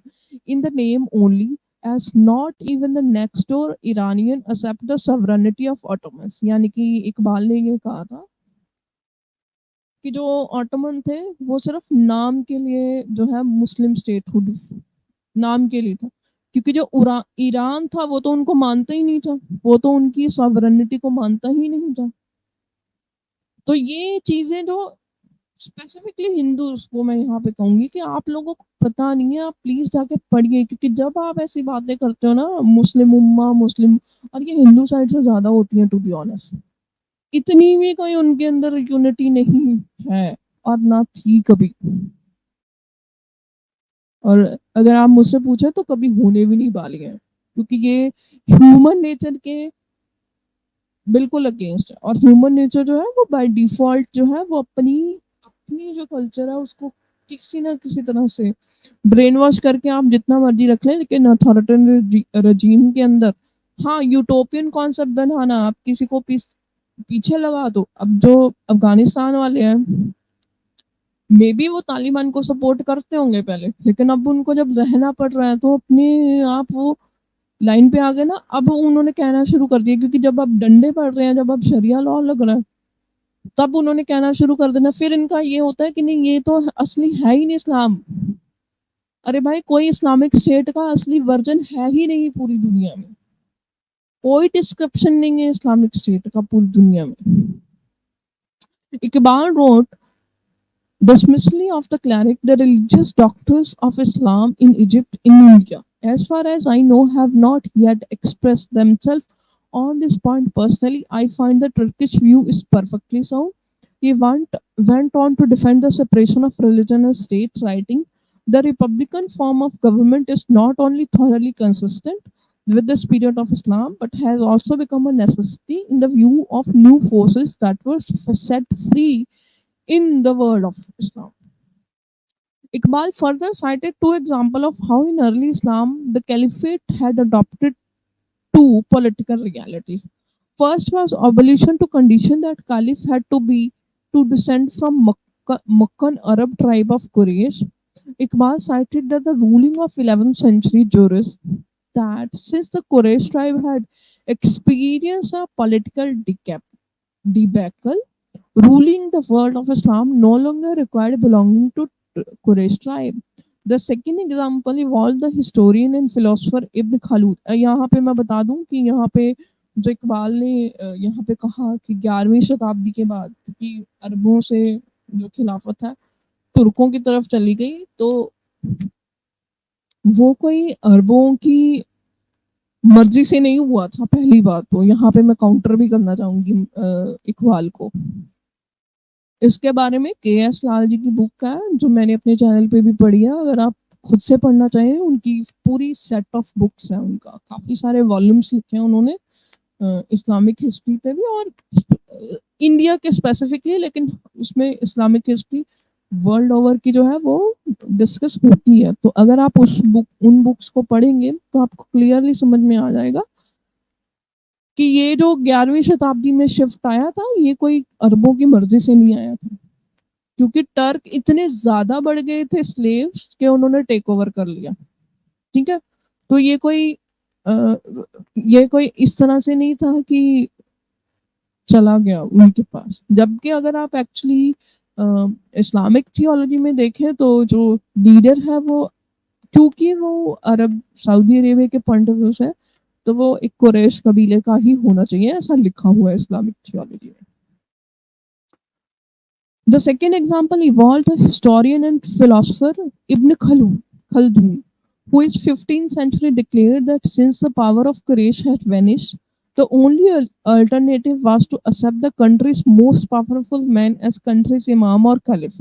in the name only, as not even the next door Iranian accept the sovereignty of Ottomans। यानी कि इकबाल ने ये कहा था कि जो Ottoman थे वो सिर्फ नाम के लिए जो है मुस्लिम स्टेटहुड नाम के लिए था, क्योंकि जो ईरान था वो तो उनको मानता ही नहीं था, वो तो उनकी सॉवरेनिटी को मानता ही नहीं था। तो ये चीजें जो स्पेसिफिकली हिंदूज को मैं यहाँ पे कहूंगी कि आप लोगों को पता नहीं है, आप प्लीज जाके पढ़िए, क्योंकि जब आप ऐसी बातें करते हो ना मुस्लिम उम्मा मुस्लिम, और ये हिंदू साइड से ज्यादा होती है टू बी ऑनेस्ट, इतनी भी कोई उनके अंदर यूनिटी नहीं है और ना थी कभी। और अगर आप मुझसे पूछे तो कभी होने भी नहीं वाली है, क्योंकि ये ह्यूमन नेचर के बिल्कुल अगेंस्ट है। और ह्यूमन नेचर जो है वो बाय डिफॉल्ट जो है वो अपनी अपनी जो कल्चर है उसको किसी ना किसी तरह से ब्रेन वॉश करके आप जितना मर्जी रख लें, लेकिन अथॉरिटेरियन रजीम के अंदर हाँ यूटोपियन कॉन्सेप्ट बनाना आप किसी को पीछे लगा दो। अब जो अफगानिस्तान वाले हैं मे बी वो तालिबान को सपोर्ट करते होंगे पहले, लेकिन अब उनको जब रहना पड़ रहा है तो अपने आप वो लाइन पे आ गए ना। अब उन्होंने कहना शुरू कर दिया, क्योंकि जब अब डंडे पड़ रहे हैं, जब अब शरिया लॉ लग रहा है, तब उन्होंने कहना शुरू कर देना। फिर इनका ये होता है कि नहीं ये तो असली है ही नहीं इस्लाम। अरे भाई कोई इस्लामिक स्टेट का असली वर्जन है ही नहीं पूरी दुनिया में, कोई डिस्क्रिप्शन नहीं है इस्लामिक स्टेट का पूरी दुनिया में। Iqbal wrote dismissal of the cleric, the religious doctors of Islam in Egypt, in India, as far as I know, have not yet expressed themselves on this point. Personally, I find the Turkish view is perfectly sound. He went on to defend the separation of religion and state, writing, the Republican form of government is not only thoroughly consistent with the spirit of Islam, but has also become a necessity in the view of new forces that were set free in the world of Islam. Iqbal further cited two examples of how in early Islam the caliphate had adopted two political realities. First was abolition to condition that caliph had to be to descend from Meccan Arab tribe of Quraysh. Iqbal cited that the ruling of 11th century jurists that since the Quraysh tribe had experienced a political debacle, ruling the world of Islam no longer required belonging to Quraysh tribe. The second example involved the historian and philosopher Ibn Khaldun। यहाँ पे मैं बता दूं कि यहाँ पे जो इकबाल ने यहाँ पे कहा कि 11वीं शताब्दी के बाद क्योंकि अरबों से जो खिलाफत है तुर्कों की तरफ चली गई, तो वो कोई अरबों की मर्जी से नहीं हुआ था। पहली बात तो यहाँ पे मैं काउंटर भी करना चाहूंगी इकबाल को। इसके बारे में के.एस. लाल जी की बुक है, जो मैंने अपने चैनल पे भी पढ़ी है। अगर आप खुद से पढ़ना चाहें, उनकी पूरी सेट ऑफ बुक्स है, उनका काफ़ी सारे वॉल्यूम्स लिखे हैं उन्होंने इस्लामिक हिस्ट्री पे भी, और इंडिया के स्पेसिफिकली, लेकिन उसमें इस्लामिक हिस्ट्री वर्ल्ड ओवर की जो है वो डिस्कस होती है। तो अगर आप उन बुक्स को पढ़ेंगे तो आपको क्लियरली समझ में आ जाएगा कि ये जो 11वीं शताब्दी में शिफ्ट आया था, ये कोई अरबों की मर्जी से नहीं आया था, क्योंकि टर्क इतने ज्यादा बढ़ गए थे स्लेव्स के, उन्होंने टेक ओवर कर लिया। ठीक है, तो अ, ये कोई इस तरह से नहीं था कि चला गया उनके पास। जबकि अगर आप एक्चुअली इस्लामिक थियोलॉजी में देखें तो जो लीडर है वो, क्योंकि वो अरब सऊदी अरेबिया के पॉइंट ऑफ व्यू से, तो वो एक कुरैश कबीले का ही होना चाहिए, ऐसा लिखा हुआ है इस्लामिक थियोलॉजी में। The second example involved the historian and philosopher Ibn Khaldun, who is 15th century declared that since the power of Quraysh had vanished, the only alternative was to accept the country's most powerful man as country's imam or caliph.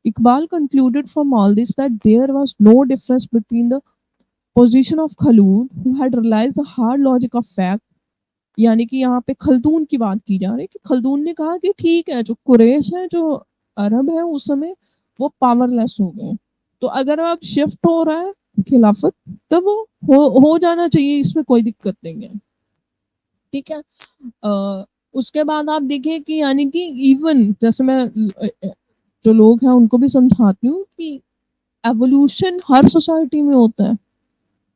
Iqbal concluded from all this that there was no difference between the position of Khalud, who had realized the hard logic of fact, यानी कि यहाँ पे Khaldun की बात की जा रही है कि खल्दून ने कहा कि ठीक है, जो कुरैश है, जो अरब है उस समय, वो पावरलेस हो गए, तो अगर अब शिफ्ट हो रहा है खिलाफत, तो वो हो जाना चाहिए, इसमें कोई दिक्कत नहीं है। ठीक है, उसके बाद आप देखिए कि यानी कि इवन जैसे मैं जो लोग हैं उनको भी समझाती हूँ कि एवोल्यूशन हर सोसाइटी में होता है,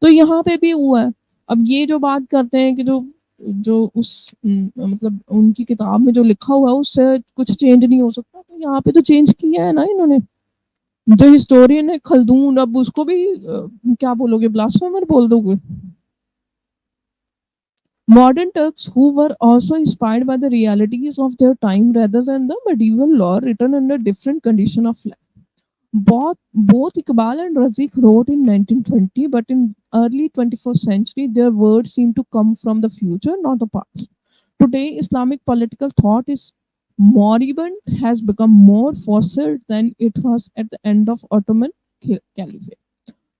तो यहाँ पे भी हुआ है। अब ये जो बात करते हैं कि जो जो उस मतलब उनकी किताब में जो लिखा हुआ है उससे कुछ चेंज नहीं हो सकता, तो यहाँ पे तो चेंज किया है ना इन्होंने। जो हिस्टोरियन है खल्दून, अब उसको भी क्या बोलोगे, ब्लास्फेमर बोल दोगे। Modern Turks, who were also inspired by the realities of their time rather than the medieval law written under different condition of life. Both Iqbal and Razik wrote in 1920, but in early 21st century, their words seem to come from the future, not the past. Today, Islamic political thought is moribund, has become more fossil than it was at the end of Ottoman Caliphate.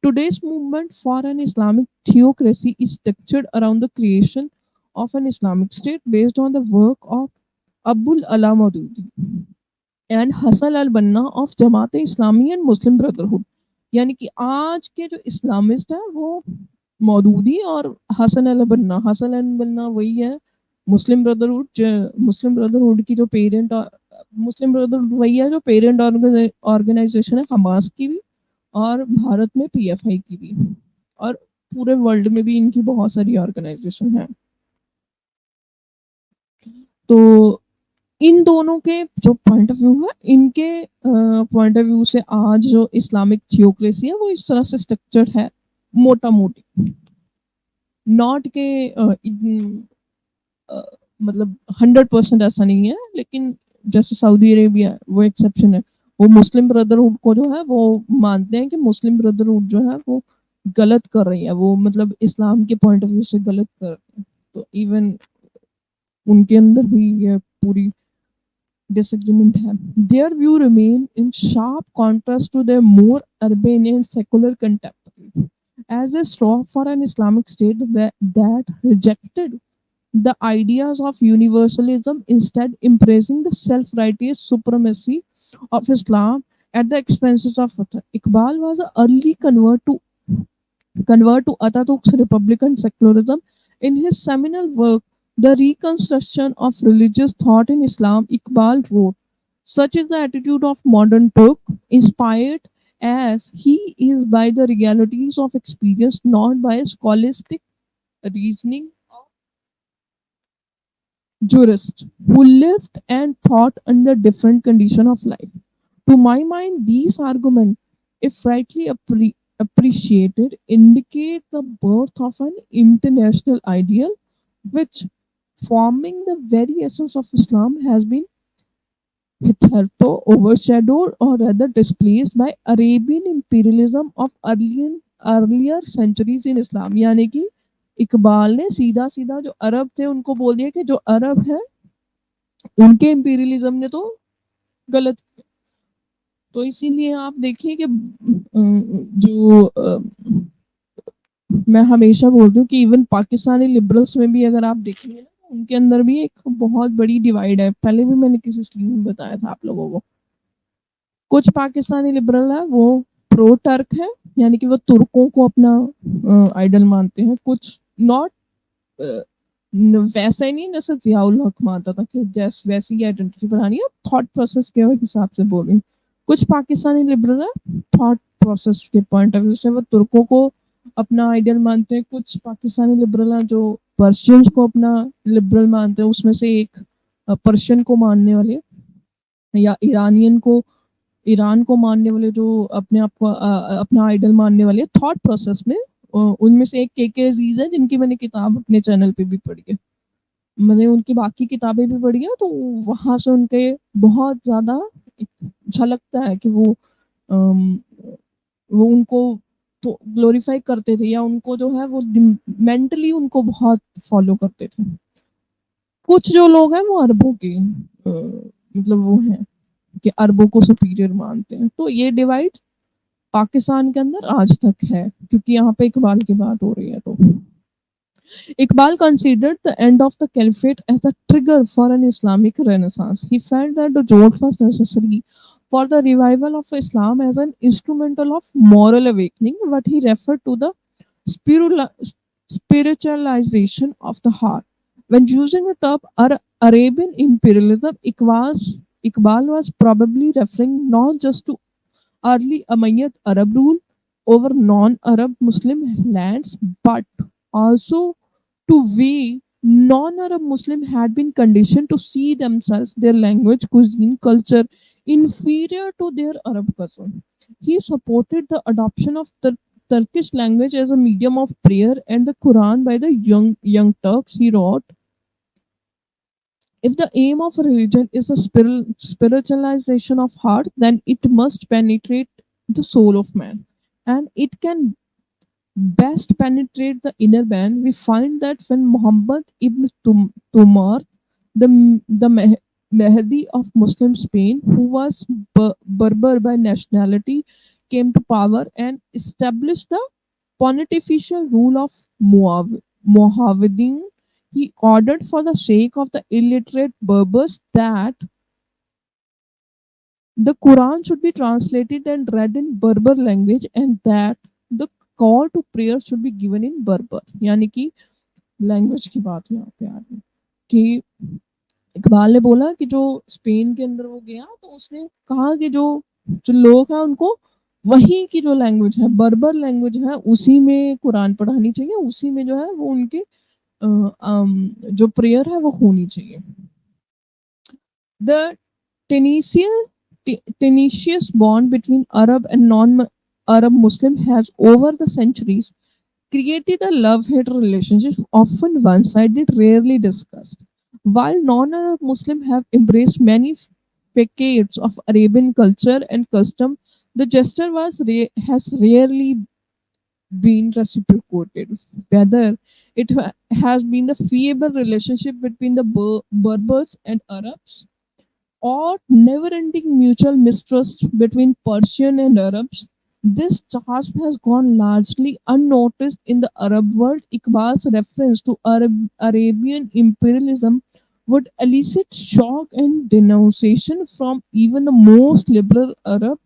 Today's movement for an Islamic theocracy is structured around the creation of an Islamic state based on the work of Abul Ala Maududi and Hasan al Banna of Jamaat Islami and Muslim brotherhood. यानी कि आज के जो Islamist है वो मौदूदी और Hasan al बन्ना वही है मुस्लिम ब्रदरहुड, मुस्लिम ब्रदरहुड की जो पेरेंट, मुस्लिम ब्रदरहुड वही है जो पेरेंट ऑर्गेनाइजेशन है हमास की भी, और भारत में पीएफआई की भी, और पूरे वर्ल्ड में भी इनकी बहुत सारी ऑर्गेनाइजेशन है। तो इन दोनों के जो पॉइंट ऑफ व्यू है, इनके पॉइंट ऑफ व्यू से आज जो इस्लामिक थियोक्रेसी है वो इस तरह से स्ट्रक्चर्ड है, मोटा मोटी, नॉट के मतलब 100% ऐसा नहीं है, लेकिन जैसे सऊदी अरेबिया वो एक्सेप्शन है, वो मुस्लिम ब्रदरहुड को जो है वो मानते हैं कि मुस्लिम ब्रदरहुड जो है वो गलत कर रही है, वो मतलब इस्लाम के पॉइंट ऑफ व्यू से गलत कर रही है। तो इवन उनके अंदर भी ये पूरी disagreement have. Their view remain in sharp contrast to their more urban and secular contemporaries. As a straw for an Islamic state that rejected the ideas of universalism, instead embracing the self-righteous supremacy of Islam at the expenses of others. Iqbal was an early convert to Ataturk's republican secularism. In his seminal work, The Reconstruction of Religious Thought in Islam, Iqbal wrote, such is the attitude of modern Turk, inspired as he is by the realities of experience, not by scholastic reasoning of jurists who lived and thought under different conditions of life. To my mind, these arguments, if rightly appreciated, indicate the birth of an international ideal which, forming the very essence of Islam, has been hitherto overshadowed or rather displaced by Arabian imperialism of earlier centuries in Islam। यानी कि इकबाल ने सीधा सीधा जो अरब थे उनको बोल दिया कि जो अरब है उनके इंपीरियलिज्म ने तो गलत किया। तो इसीलिए आप देखिए कि जो मैं हमेशा बोलती हूँ कि इवन पाकिस्तानी लिबरल्स में भी अगर आप देखेंगे ना, तो उनके अंदर भी एक बहुत बड़ी डिवाइड है। पहले भी मैंने किसी स्ट्रीम में बताया था आप लोगों को। कुछ पाकिस्तानी लिबरल है वो प्रो टर्क है, यानी कि वो तुर्कों को अपना आइडल मानते हैं। कुछ नॉट वैसा ही नहीं जैसे जियाउल हक मानता था कि जैसे वैसी आइडेंटिटी बनानी है, थॉट प्रोसेस के हिसाब से बोल रही हूँ। कुछ पाकिस्तानी लिबरल है थॉट प्रोसेस के पॉइंट ऑफ व्यू से वो तुर्कों को अपना आइडियल मानते हैं। कुछ पाकिस्तानी लिबरल हैं जो पर्शियंस को अपना लिबरल मानते हैं, उसमें से एक पर्शियन को मानने वाले या ईरानियन को, ईरान को मानने वाले, जो अपने आप को अपना आइडल मानने वाले थॉट प्रोसेस में। उनमें से एक के अजीज है जिनकी मैंने किताब अपने चैनल पे भी पढ़ी है। मैंने उनकी बाकी किताबें भी पढ़ी है, तो वहां से उनके बहुत ज्यादा झलकता है कि अम, वो उनको तो ग्लोरीफाई करते थे, या उनको जो है वो मेंटली उनको बहुत फॉलो करते थे। कुछ जो लोग हैं वो अरबों के मतलब वो हैं कि अरबों को सुपीरियर मानते हैं। तो ये डिवाइड पाकिस्तान के अंदर आज तक है, क्योंकि यहाँ पे इकबाल की बात हो रही है। तो Iqbal considered the end of the caliphate as a trigger for an Islamic renaissance. He felt that the Jihad was necessary for the revival of Islam as an instrumental of moral awakening, what he referred to the spiritualization of the heart. When using the term Arabian imperialism, Iqbal was probably referring not just to early Umayyad Arab rule over non-Arab Muslim lands, but also to we non-Arab Muslim had been conditioned to see themselves, their language, cuisine, culture inferior to their Arab cousin. He supported the adoption of the Turkish language as a medium of prayer and the Quran by the young Turks. He wrote, if the aim of a religion is the spiritualization of heart, then it must penetrate the soul of man. And it can best penetrate the inner man. We find that when Muhammad ibn Tumar, the Mahdi of Muslim Spain, who was Berber by nationality, came to power and established the pontifical rule of Mohammedan, he ordered for the sake of the illiterate Berbers that the Quran should be translated and read in Berber language, and that the call to prayer should be given in Berber. यानी कि language की बात यहाँ पे आ रही है कि इकबाल ने बोला कि जो स्पेन के अंदर वो गया तो उसने कहा कि जो जो लोग हैं उनको वहीं की जो लैंग्वेज है, बर्बर लैंग्वेज है, उसी में कुरान पढ़ानी चाहिए, उसी में जो है वो उनके जो प्रेयर है वो होनी चाहिए। The tenacious, tenacious bond between Arab and non-Arab Muslim has over the centuries created a love-hate relationship, often one-sided, rarely discussed. While non-Arab Muslims have embraced many facets of Arabian culture and custom, the gesture has rarely been reciprocated. Whether has been the feeble relationship between the Berbers and Arabs, or never-ending mutual mistrust between Persian and Arabs, this task has gone largely unnoticed in the Arab world. Iqbal's reference to Arabian imperialism would elicit shock and denunciation from even the most liberal Arab,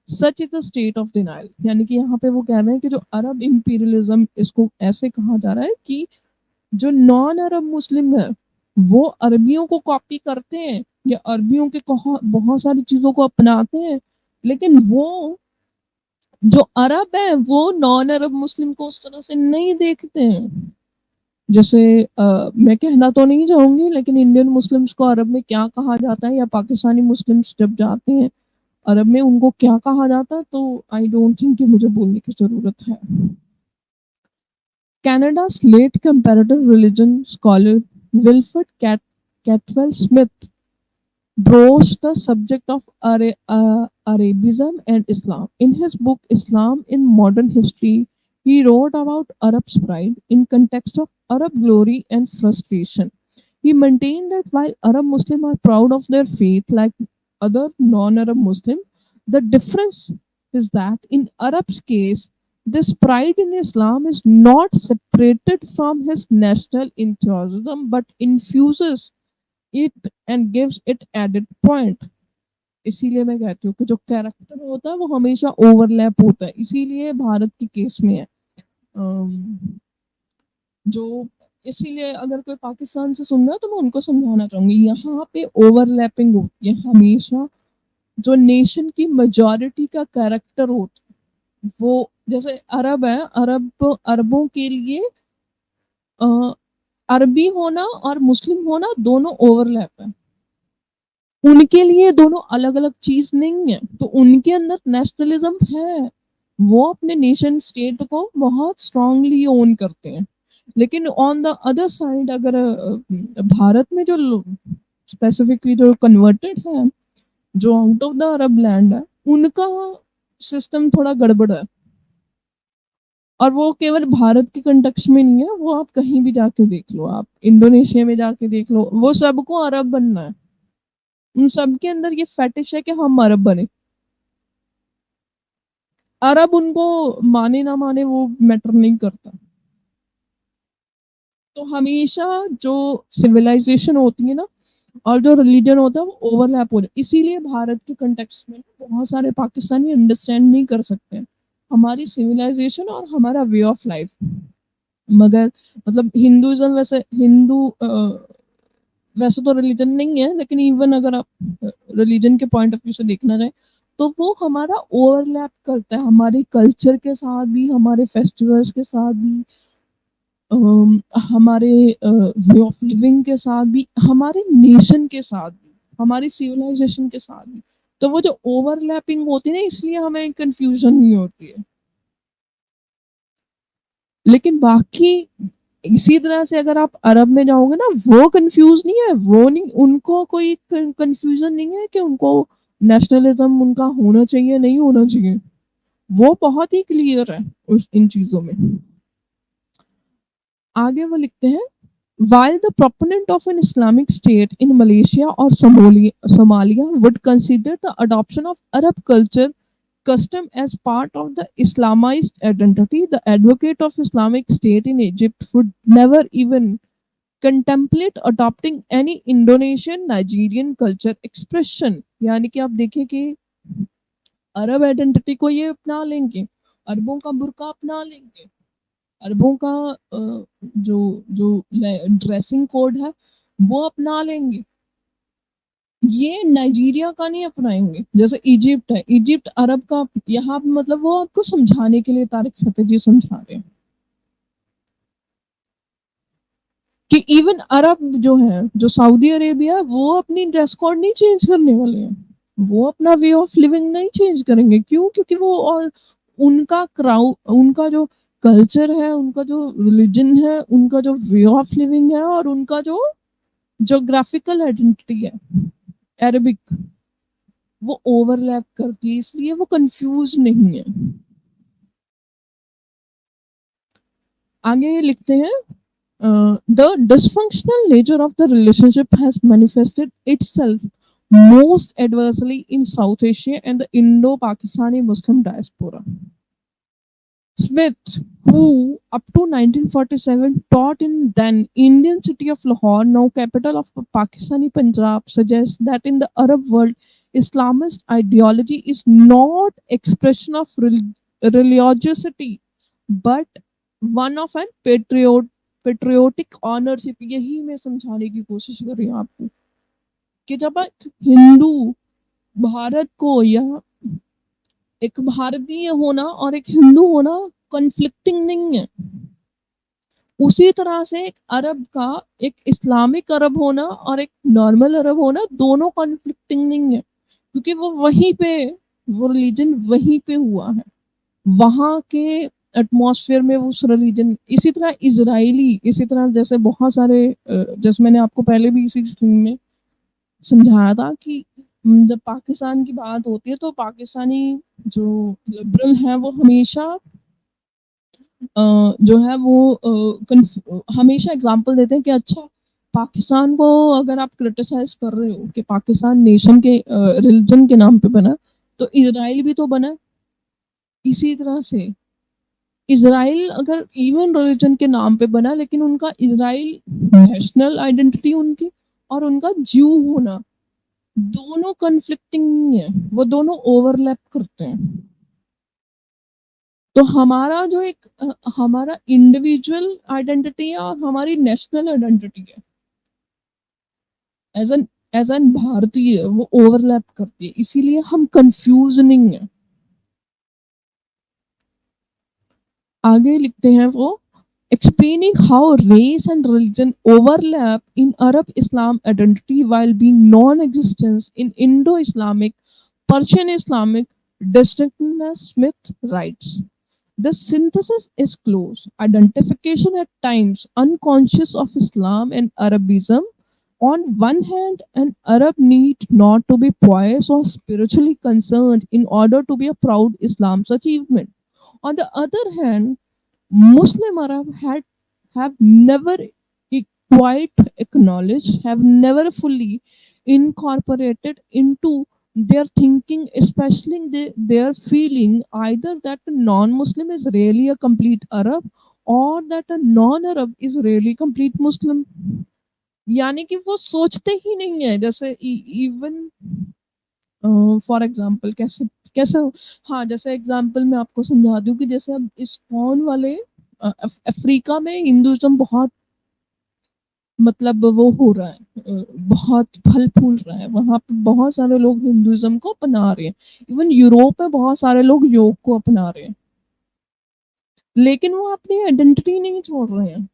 such is the state of denial। यानी कि यहाँ पे वो कह रहे हैं कि जो अरब इंपीरियलिज्म, इसको ऐसे कहा जा रहा है कि जो नॉन अरब मुस्लिम है वो अरबियों को कॉपी करते हैं या अरबियों के बहुत सारी चीजों को अपनाते हैं, लेकिन वो जो अरब है वो नॉन अरब मुस्लिम को उस तरह से नहीं देखते हैं। जैसे मैं कहना तो नहीं चाहूंगी, लेकिन इंडियन मुस्लिम्स को अरब में क्या कहा जाता है, या पाकिस्तानी मुस्लिम्स जब जाते हैं अरब में उनको क्या कहा जाता है, तो आई डोंट थिंक कि मुझे बोलने की जरूरत है। Canada's late comparative religion scholar Wilfred Catwell Smith broached the subject of Arabism and Islam. In his book Islam in Modern History, he wrote about Arab's pride in context of Arab glory and frustration. He maintained that while Arab Muslims are proud of their faith, like other non-Arab Muslim. The difference is that in Arab's case, this pride in Islam is not separated from his national enthusiasm but infuses it and gives it added point. इसीलिए मैं कहती हूँ कि जो character होता है वो हमेशा ओवरलैप होता है, इसीलिए भारत के केस में है। जो इसीलिए अगर कोई पाकिस्तान से सुन रहा है तो मैं उनको समझाना चाहूंगी, यहाँ पे ओवरलैपिंग होती है हमेशा। जो नेशन की मेजॉरिटी का कैरेक्टर होता है वो, जैसे अरब है, अरबों के लिए अरबी होना और मुस्लिम होना दोनों ओवरलैप है, उनके लिए दोनों अलग अलग चीज नहीं है। तो उनके अंदर नेशनलिज्म है, वो अपने नेशन स्टेट को बहुत स्ट्रांगली ओन करते हैं। लेकिन ऑन द अदर साइड अगर भारत में जो स्पेसिफिकली जो कन्वर्टेड है, जो out of the Arab land है, उनका सिस्टम थोड़ा गड़बड़ है। और वो केवल भारत के कंटेक्स्ट में नहीं है, वो आप कहीं भी जाके देख लो, आप इंडोनेशिया में जाके देख लो, वो सबको अरब बनना है। उन सबके अंदर ये फेटिश है कि हम अरब बने। अरब उनको माने ना माने वो मैटर नहीं करता। तो हमेशा जो सिविलाइजेशन होती है ना और जो रिलीजन होता है वो ओवरलैप हो जाए। इसीलिए भारत के कंटेक्स्ट में बहुत सारे पाकिस्तानी अंडरस्टैंड नहीं कर सकते हमारी सिविलाइजेशन और हमारा वे ऑफ लाइफ। मगर मतलब हिंदुइज्म वैसे तो रिलीजन नहीं है, लेकिन इवन अगर आप रिलीजन के पॉइंट ऑफ व्यू से देखना रहे तो वो हमारा ओवरलैप करता है हमारे कल्चर के साथ भी, हमारे फेस्टिवल्स के साथ भी, हमारे वे ऑफ लिविंग के साथ भी, हमारे नेशन के साथ भी, हमारी सिविलाइजेशन के साथ भी। तो वो जो ओवरलैपिंग होती है ना, इसलिए हमें कंफ्यूजन नहीं होती है। लेकिन बाकी इसी तरह से अगर आप अरब में जाओगे ना, वो कंफ्यूज नहीं है, वो नहीं, उनको कोई कंफ्यूजन नहीं है कि उनको नेशनलिज्म उनका होना चाहिए नहीं होना चाहिए, वो बहुत ही क्लियर है उस इन चीजों में। आगे वो लिखते हैं, while the proponent of an Islamic state in Malaysia or Somalia would consider the adoption of Arab culture custom as part of the Islamized identity, the advocate of Islamic state in Egypt would never even contemplate adopting any Indonesian Nigerian culture expression। यानी कि आप देखें कि अरब identity को ये अपना लेंगे, अरबों का बुर्का अपना लेंगे, अरबों का जो जो ड्रेसिंग कोड है वो अपना लेंगे, ये नाइजीरिया का नहीं अपनाएंगे। जैसे इजिप्ट है, इजिप्ट अरब का, यहाँ मतलब वो आपको समझाने के लिए तारिक फतेह जी समझा रहे हैं कि इवन अरब जो है, जो सऊदी अरेबिया है, वो अपनी ड्रेस कोड नहीं चेंज करने वाले हैं, वो अपना वे ऑफ लिविंग नहीं चेंज करेंगे। क्यों? क्योंकि वो और उनका उनका जो कल्चर है, उनका जो रिलीजन है, उनका जो वे ऑफ लिविंग है और उनका जो जोग्राफिकल आइडेंटिटी है अरबिक, वो ओवरलैप करती है, इसलिए वो कंफ्यूज नहीं है। आगे लिखते हैं, the dysfunctional nature of the relationship has manifested itself most adversely in South Asia and the Indo-Pakistani Muslim diaspora. Smith, who up to 1947 taught in then Indian city of Lahore, now capital of Pakistani Punjab, suggests that in the Arab world, Islamist ideology is not expression of religiosity, but one of an patriotic ownership. यही मैं समझाने की कोशिश कर रही हूँ आपको कि जब हिंदू भारत को, या एक भारतीय होना और एक हिंदू होना कॉन्फ्लिक्टिंग नहीं है, उसी तरह से एक अरब का, एक इस्लामिक अरब होना और एक नॉर्मल अरब होना दोनों कॉन्फ्लिक्टिंग नहीं है, क्योंकि वो वहीं पे, वो रिलीजन वहीं पे हुआ है, वहाँ के एटमॉस्फेयर में उस रिलीजन। इसी तरह इजरायली, इसी तरह जैसे बहुत सारे, जैसे मैंने आपको पहले भी इसी स्ट्रीम में समझाया था कि जब पाकिस्तान की बात होती है तो पाकिस्तानी जो लिबरल है वो हमेशा जो है वो हमेशा एग्जांपल देते हैं कि अच्छा पाकिस्तान को अगर आप क्रिटिसाइज कर रहे हो कि पाकिस्तान नेशन के रिलीजन के नाम पे बना, तो इजराइल भी तो बना इसी तरह से। इजराइल अगर इवन रिलीजन के नाम पे बना, लेकिन उनका इजराइल नेशनल आइडेंटिटी उनकी और उनका ज्यू होना दोनों कन्फ्लिक्टिंग नहीं है, वो दोनों ओवरलैप करते हैं। तो हमारा जो एक हमारा इंडिविजुअल आइडेंटिटी है और हमारी नेशनल आइडेंटिटी है एज एन भारतीय, वो ओवरलैप करती है, इसीलिए हम कंफ्यूज नहीं है। आगे लिखते हैं वो, explaining how race and religion overlap in Arab Islam identity while being non-existent in Indo-Islamic, Persian Islamic distinctness. Smith writes, the synthesis is close. Identification at times unconscious of Islam and Arabism. On one hand, an Arab need not to be pious or spiritually concerned in order to be a proud Islam's achievement. On the other hand, Muslim Arab have never quite acknowledged, have never fully incorporated into their thinking, especially their feeling either that a non-Muslim is really a complete Arab or that a non-Arab is really complete Muslim. यानी कि वो सोचते ही नहीं है, जैसे even for example कैसे कैसे हाँ, जैसे एग्जाम्पल मैं आपको समझा दूं कि जैसे अब इस्कॉन वाले अफ्रीका में हिंदुइज्म बहुत मतलब वो हो रहा है, बहुत फल फूल रहा है, वहाँ पे बहुत सारे लोग हिंदुइज्म को अपना रहे हैं। इवन यूरोप में बहुत सारे लोग योग को अपना रहे हैं, लेकिन वो अपनी आइडेंटिटी नहीं छोड़ रहे हैं।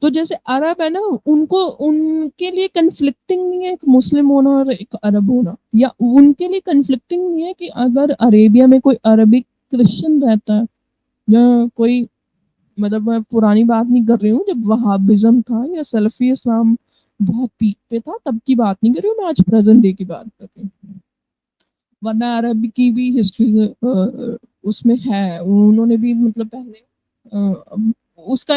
तो जैसे अरब है ना, उनको उनके लिए कन्फ्लिक्टिंग नहीं है एक मुस्लिम होना और एक अरब होना, या उनके लिए कन्फ्लिक्टिंग नहीं है कि अगर अरेबिया में कोई अरबिक क्रिश्चियन रहता है या कोई, मतलब मैं पुरानी बात नहीं कर रही हूँ जब वहाबिज्म था या सलफी इस्लाम बहुत पीक पे था, तब की बात नहीं कर रही हूँ मैं, आज प्रेजेंट डे की बात कर रही हूँ। वरना अरब की भी हिस्ट्री उसमें है, उन्होंने भी मतलब पहले उसका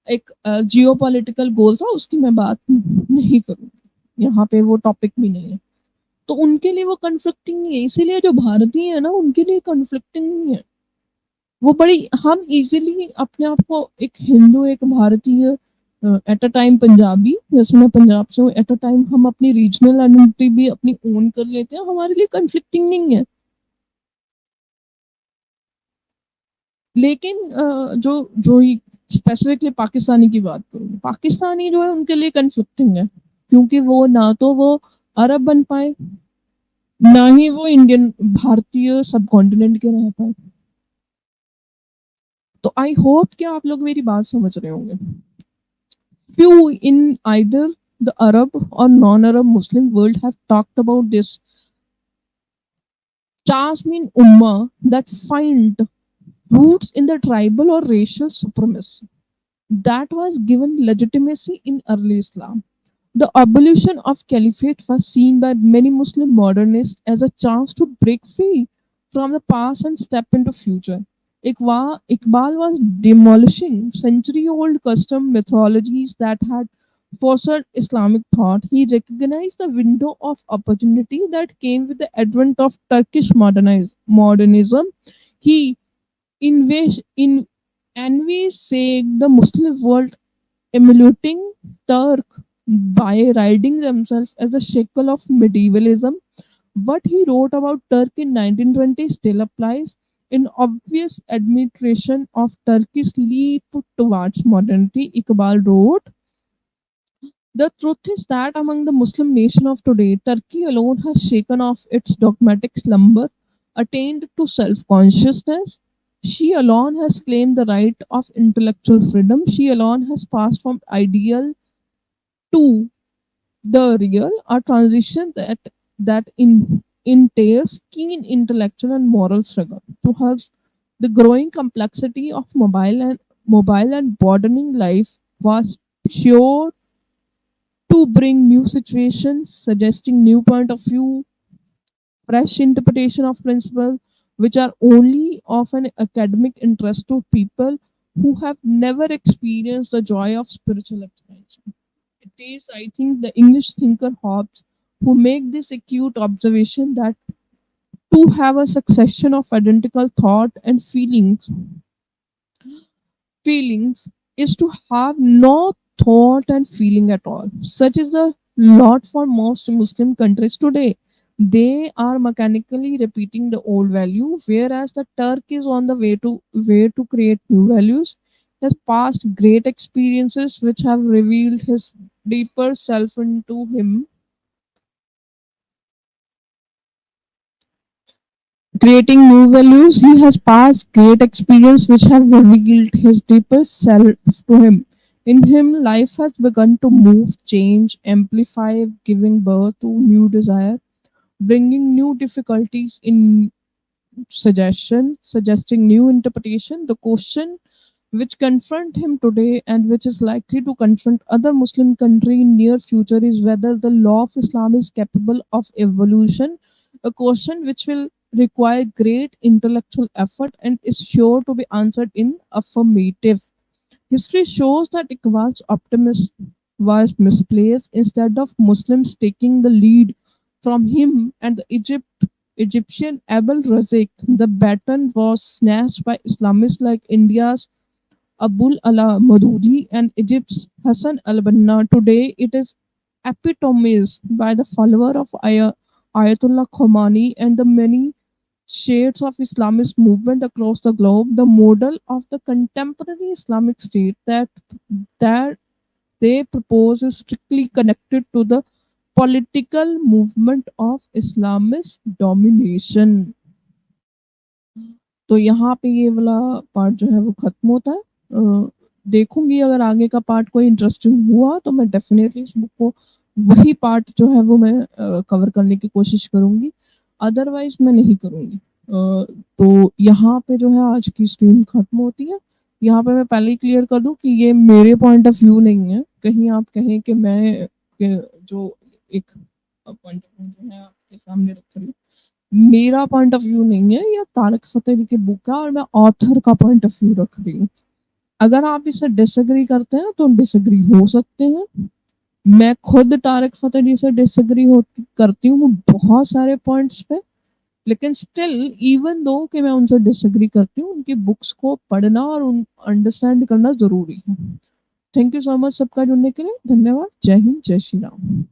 एक जियो पॉलिटिकल गोल था, उसकी मैं बात नहीं करूँगी यहाँ पे, वो टॉपिक भी नहीं है। तो उनके लिए वो कन्फ्लिक्टिंग नहीं है, इसीलिए जो भारतीय है ना उनके लिए कन्फ्लिक्टिंग नहीं है। वो बड़ी हम इजीली अपने आप को एक हिंदू एक भारतीय एट अ टाइम पंजाबी, जैसे मैं पंजाब से हूँ, एट अ टाइम हम अपनी रीजनल आइडेंटिटी भी अपनी ओन कर लेते हैं, हमारे लिए कन्फ्लिक्टिंग नहीं है। लेकिन जो जो स्पेसिफिकली पाकिस्तानी की बात करूँ, पाकिस्तानी जो है उनके लिए कन्फ्लिक्टिंग है, क्योंकि वो ना तो वो अरब बन पाए, ना ही वो इंडियन भारतीय सब कॉन्टिनेंट के रह पाए। तो आई होप कि आप लोग मेरी बात समझ रहे होंगे। Few in either the Arab or non-Arab Muslim world have talked about this Tasmin Ummah that find roots in the tribal or racial supremacy that was given legitimacy in early Islam. The abolition of caliphate was seen by many Muslim modernists as a chance to break free from the past and step into future. Iqbal was demolishing century-old custom mythologies that had fostered Islamic thought. He recognized the window of opportunity that came with the advent of Turkish modernism. He in envy saying the Muslim world emulating Turk by riding themselves as a shackle of medievalism. What he wrote about Turkey in 1920 still applies. In obvious admiration of Turkey's leap towards modernity, Iqbal wrote, the truth is that among the Muslim nation of today, Turkey alone has shaken off its dogmatic slumber, attained to self consciousness. She alone has claimed the right of intellectual freedom. She alone has passed from ideal to the real, a transition that entails keen intellectual and moral struggle. To her, the growing complexity of mobile and broadening life was sure to bring new situations, suggesting new point of view, fresh interpretation of principles, which are only of an academic interest to people who have never experienced the joy of spiritual expansion. It is, I think, the English thinker Hobbes who make this acute observation that to have a succession of identical thought and feelings is to have no thought and feeling at all. Such is the lot for most Muslim countries today. They are mechanically repeating the old value, whereas the Turk is on the way to create new values. He has passed great experiences which have revealed his deeper self into him, creating new values. He has passed great experience which have revealed his deepest self to him. In him, life has begun to move, change, amplify, giving birth to new desire, bringing new difficulties in suggesting new interpretation. The question which confront him today and which is likely to confront other Muslim country in near future is whether the law of Islam is capable of evolution, a question which will require great intellectual effort and is sure to be answered in affirmative. History shows that Iqbal's optimism was misplaced. Instead of Muslims taking the lead from him and the Egyptian Abul Razik, the baton was snatched by Islamists like India's Abul Ala Maududi and Egypt's Hassan al-Banna. Today, it is epitomized by the follower of Ayatollah Khomeini and the many shades of Islamist movement across the globe. The model of the contemporary Islamic State that they propose is strictly connected to the political movement of Islamist domination. तो यहाँ पे ये वाला part जो है वो खत्म होता है। देखूंगी अगर आगे का पार्ट कोई इंटरेस्टिंग हुआ तो मैं डेफिनेटली इस बुक को वही पार्ट जो है वो मैं कवर करने की कोशिश करूंगी, अदरवाइज मैं नहीं करूंगी। तो यहाँ पे जो है आज की स्ट्रीम खत्म होती है। यहाँ पे मैं पहले ही क्लियर कर दूं कि ये मेरे पॉइंट ऑफ व्यू नहीं है, कहीं आप कहें कि मैं जो एक पॉइंट ऑफ व्यू जो है आपके सामने रख रही हूँ, मेरा पॉइंट ऑफ व्यू नहीं है, ये तारक फतेह अली की बुक है और मैं ऑथर का पॉइंट ऑफ व्यू रख रही हूँ। अगर आप इसे डिसएग्री करते हैं तो डिसएग्री हो सकते हैं। मैं खुद तारक फतेह अली से डिसएग्री करती हूँ बहुत सारे पॉइंट्स पे, लेकिन स्टिल इवन दो कि मैं उनसे डिसएग्री करती हूँ, उनकी बुक्स को पढ़ना और उन अंडरस्टैंड करना जरूरी है। थैंक यू सो मच सबका जुड़ने के लिए। धन्यवाद। जय हिंद, जय श्री राम।